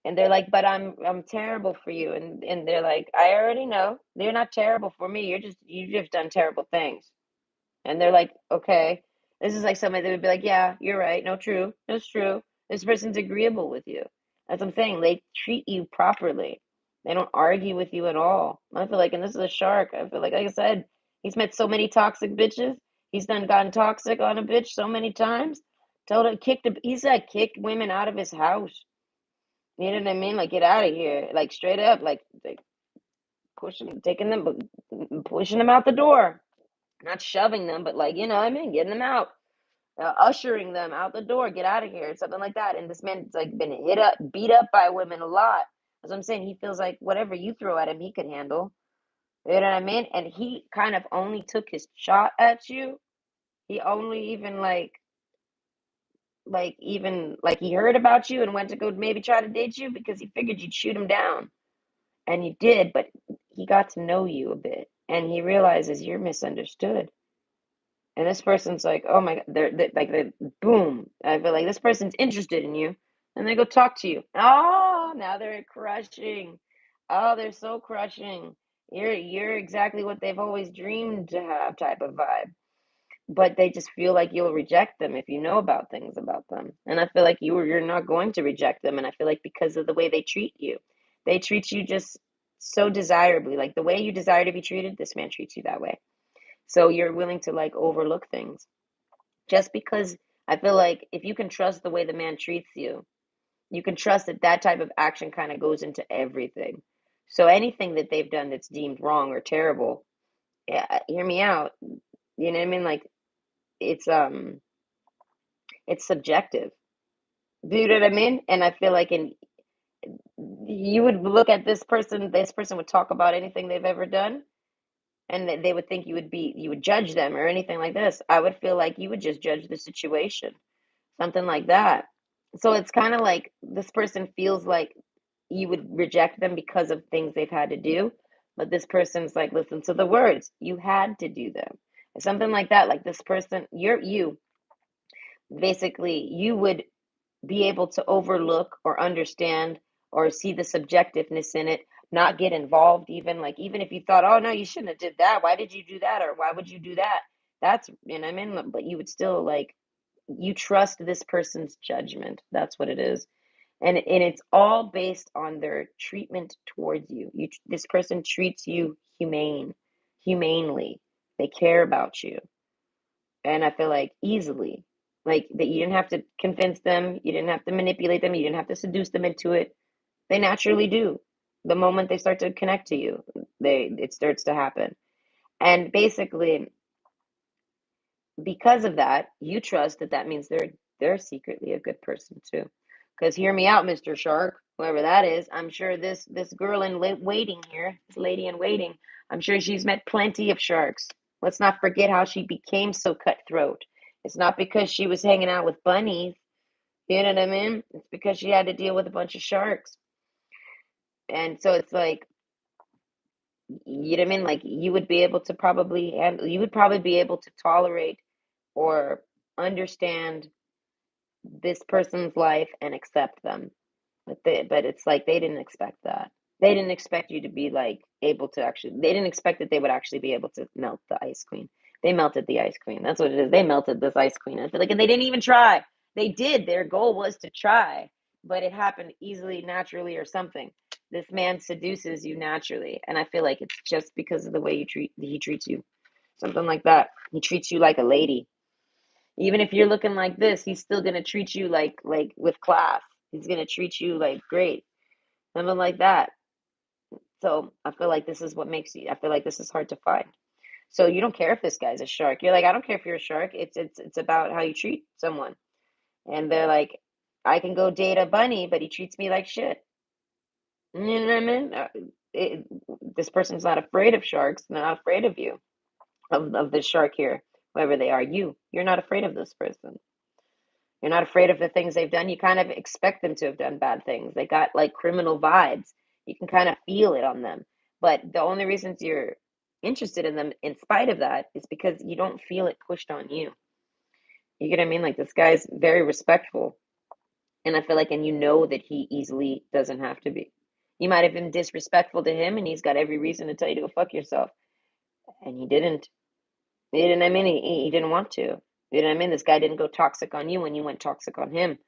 And they're like, but I'm terrible for you. And they're like, I already know. You're not terrible for me. You've just done terrible things. And they're like, okay. This is like somebody that would be like, yeah, you're right. No, true. That's true. This person's agreeable with you. That's what I'm saying. They treat you properly. They don't argue with you at all. I feel like, and this is a shark. I feel like I said, he's met so many toxic bitches. He's done gotten toxic on a bitch so many times. He said kicked women out of his house. You know what I mean? Like, get out of here. Like, straight up, like pushing them out the door. Not shoving them, but like, you know what I mean? Getting them out, ushering them out the door, get out of here, something like that. And this man's like been beat up by women a lot. As I'm saying, he feels like whatever you throw at him, he can handle. You know what I mean? And he kind of only took his shot at you. He only even even like he heard about you and went to go maybe try to date you because he figured you'd shoot him down. And you did, but he got to know you a bit and he realizes you're misunderstood. And this person's like, oh my God, boom. I feel like this person's interested in you. And they go talk to you. Oh, now they're crushing. Oh, they're so crushing. You're exactly what they've always dreamed to have type of vibe. But they just feel like you'll reject them if you know about things about them. And I feel like you're not going to reject them. And I feel like because of the way they treat you just so desirably. Like the way you desire to be treated, this man treats you that way. So you're willing to like overlook things just because I feel like if you can trust the way the man treats you, you can trust that that type of action kind of goes into everything. So anything that they've done that's deemed wrong or terrible, yeah, hear me out. You know what I mean? Like it's it's subjective. Do you know what I mean? And I feel like in you would look at this person would talk about anything they've ever done, and they would think you would judge them or anything like this. I would feel like you would just judge the situation, something like that. So it's kind of like this person feels like you would reject them because of things they've had to do, but this person's like, listen to the words, you had to do them. Something like that. Like this person, you basically, you would be able to overlook or understand or see the subjectiveness in it, not get involved, even like, even if you thought, oh no, you shouldn't have did that, why did you do that, or why would you do that, that's, and I mean, but you would still like, you trust this person's judgment. That's what it is. And it's all based on their treatment towards you. This person treats you humanely. They care about you. And I feel like easily, like that you didn't have to convince them, you didn't have to manipulate them, you didn't have to seduce them into it. They naturally do. The moment they start to connect to you, they it starts to happen. And basically, because of that, you trust that that means they're secretly a good person too. Because hear me out, Mr. Shark, whoever that is, I'm sure this girl in waiting here, this lady in waiting, I'm sure she's met plenty of sharks. Let's not forget how she became so cutthroat. It's not because she was hanging out with bunnies. You know what I mean? It's because she had to deal with a bunch of sharks. And so it's like, you know what I mean? Like you would be able to probably handle, you would probably be able to tolerate or understand this person's life and accept them. But it's like they didn't expect that. They didn't expect you to be like able to actually. They didn't expect that they would actually be able to melt the ice queen. They melted the ice queen. That's what it is. They melted this ice queen. I feel like, and they didn't even try. They did. Their goal was to try, but it happened easily, naturally, or something. This man seduces you naturally, and I feel like it's just because of the way he treats you, something like that. He treats you like a lady. Even if you're looking like this, he's still gonna treat you like with class. He's gonna treat you like great, something like that. So I feel like this is what makes you. I feel like this is hard to find. So you don't care if this guy's a shark. You're like, I don't care if you're a shark. It's about how you treat someone. And they're like, I can go date a bunny, but he treats me like shit. You know what I mean? It, this person's not afraid of sharks. They're not afraid of you, of the shark here, whoever they are. You're not afraid of this person. You're not afraid of the things they've done. You kind of expect them to have done bad things. They got like criminal vibes. You can kind of feel it on them. But the only reasons you're interested in them, in spite of that, is because you don't feel it pushed on you. You get what I mean? Like this guy's very respectful. And I feel like, and you know that he easily doesn't have to be. You might have been disrespectful to him, and he's got every reason to tell you to go fuck yourself. And he didn't. You know what I mean? He didn't want to. You know what I mean? This guy didn't go toxic on you when you went toxic on him.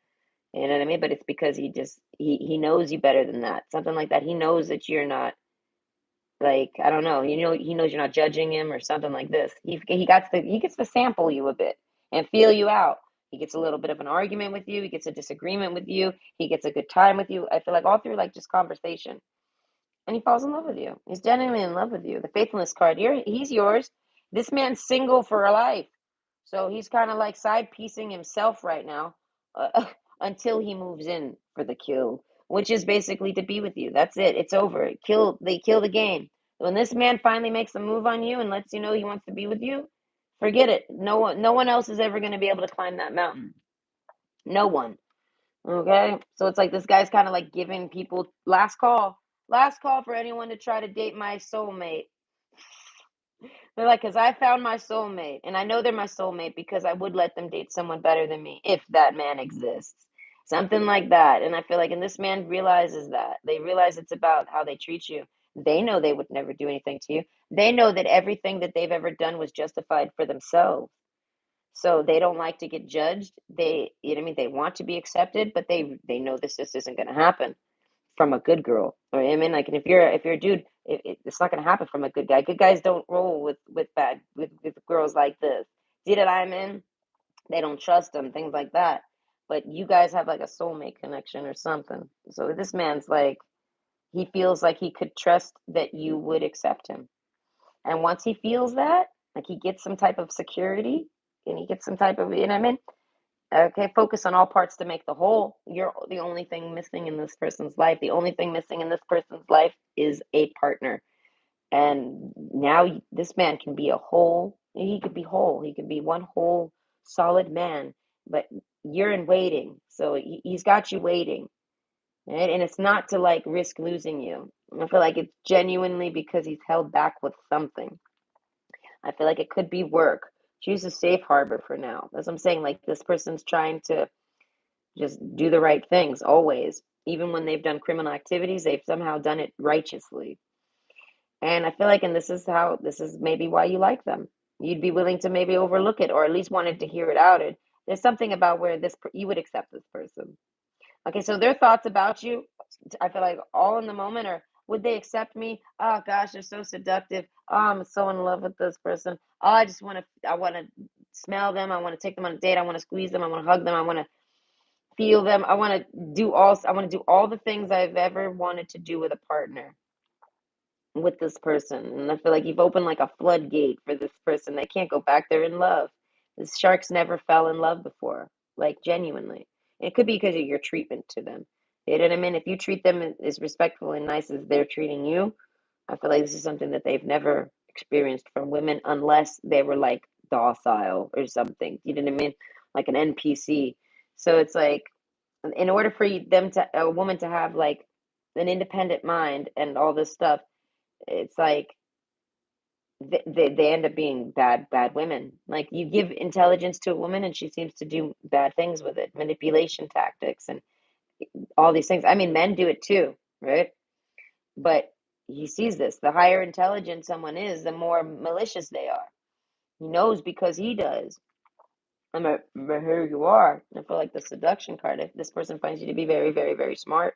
You know what I mean? But it's because he knows you better than that. Something like that. He knows that you're not like, I don't know, he knows you're not judging him or something like this. He gets to sample you a bit and feel you out. He gets a little bit of an argument with you, he gets a disagreement with you, he gets a good time with you. I feel like all through like just conversation. And he falls in love with you. He's genuinely in love with you. The faithfulness card here, he's yours. This man's single for a life. So he's kind of like side piecing himself right now until he moves in for the kill, which is basically to be with you. That's it. It's over. They kill the game. When this man finally makes a move on you and lets you know he wants to be with you, forget it. No one else is ever going to be able to climb that mountain. No one. Okay? So it's like this guy's kind of like giving people last call. Last call for anyone to try to date my soulmate. They're like, because I found my soulmate, and I know they're my soulmate because I would let them date someone better than me if that man exists. Something like that. And I feel like, and this man realizes that. They realize it's about how they treat you. They know they would never do anything to you. They know that everything that they've ever done was justified for themselves. So they don't like to get judged. You know what I mean? They want to be accepted, but they know this just isn't going to happen from a good girl. Or I mean, like, and if you're a dude, it's not gonna happen from a good guy. Good guys don't roll with girls like this. See that I'm in? They don't trust them, things like that. But you guys have like a soulmate connection or something. So this man's like, he feels like he could trust that you would accept him. And once he feels that, like he gets some type of security and he gets some type of, you know what I mean? Okay, focus on all parts to make the whole. You're the only thing missing in this person's life. The only thing missing in this person's life is a partner. And now this man can be he could be whole. He could be one whole solid man, but you're in waiting. So he's got you waiting. Right? And it's not to like risk losing you. I feel like it's genuinely because he's held back with something. I feel like it could be work. Choose a safe harbor for now. That's what I'm saying. Like this person's trying to just do the right things always. Even when they've done criminal activities, they've somehow done it righteously. And I feel like, and this is maybe why you like them. You'd be willing to maybe overlook it or at least wanted to hear it out. There's something about where you would accept this person. Okay, so their thoughts about you, I feel like all in the moment, or would they accept me? Oh gosh, they're so seductive. Oh, I'm so in love with this person. Oh, I want to smell them. I want to take them on a date. I want to squeeze them. I want to hug them. I want to feel them. I want to do all the things I've ever wanted to do with a partner, with this person. And I feel like you've opened like a floodgate for this person. They can't go back. They're in love. The sharks never fell in love before, like genuinely. It could be because of your treatment to them. You know what I mean? If you treat them as respectful and nice as they're treating you, I feel like this is something that they've never experienced from women unless they were like docile or something. You know what I mean? Like an NPC. So it's like, in order for a woman to have like an independent mind and all this stuff, it's like they end up being bad women. Like you give intelligence to a woman and she seems to do bad things with it, manipulation tactics and all these things. I mean, men do it too, right? But he sees this. The higher intelligent someone is, the more malicious they are. He knows because he does. But here you are. I feel like the seduction card. If this person finds you to be very, very, very smart,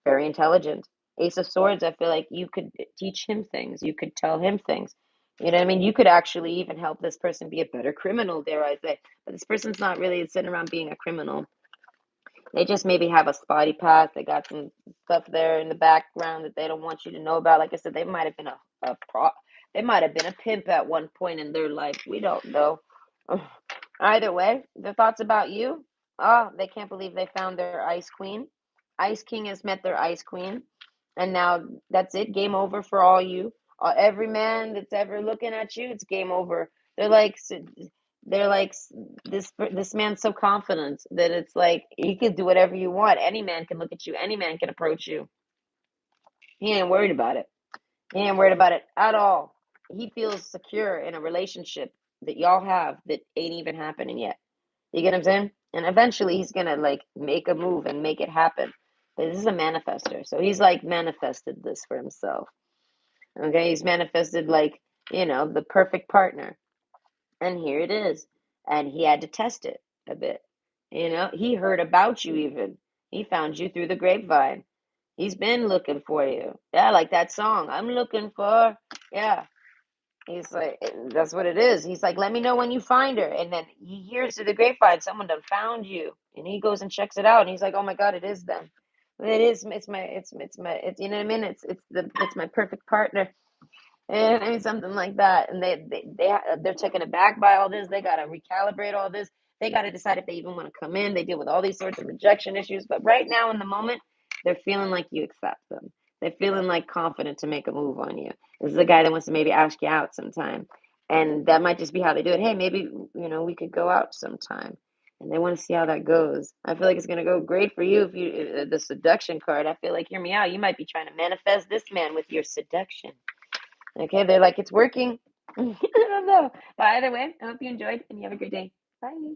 very intelligent. Ace of Swords, I feel like you could teach him things. You could tell him things. You know what I mean? You could actually even help this person be a better criminal, dare I say. But this person's not really sitting around being a criminal. They just maybe have a spotty past. They got some stuff there in the background that they don't want you to know about. Like I said, they might have been they might have been a pimp at one point in their life. We don't know. Either way, the thoughts about you. Oh, they can't believe they found their ice queen. Ice king has met their ice queen, and now that's it. Game over for all you. Every man that's ever looking at you, it's game over. They're like this man's so confident that it's like you can do whatever you want. Any man can look at you. Any man can approach you. He ain't worried about it. He ain't worried about it at all. He feels secure in a relationship that y'all have that ain't even happening yet. You get what I'm saying? And eventually he's gonna like make a move and make it happen. But this is a manifester. So he's like manifested this for himself. Okay, he's manifested like, the perfect partner. And here it is. And he had to test it a bit. He heard about you even. He found you through the grapevine. He's been looking for you. Yeah, like that song. I'm looking for. Yeah. He's like, that's what it is. He's like, let me know when you find her. And then he hears through the grapevine, someone done found you. And he goes and checks it out. And he's like, oh my God, it is them. It is. It's you know what I mean? It's my perfect partner. And I mean something like that, and they're taken aback by all this. They gotta recalibrate all this. They gotta decide if they even want to come in. They deal with all these sorts of rejection issues, but right now in the moment, they're feeling like you accept them. They're feeling like confident to make a move on you. This is a guy that wants to maybe ask you out sometime, and that might just be how they do it. Hey, maybe we could go out sometime, and they want to see how that goes. I feel like it's gonna go great for you if you the seduction card. I feel like hear me out. You might be trying to manifest this man with your seduction. Okay, they're like, it's working. I don't know. But either way, I hope you enjoyed and you have a great day. Bye.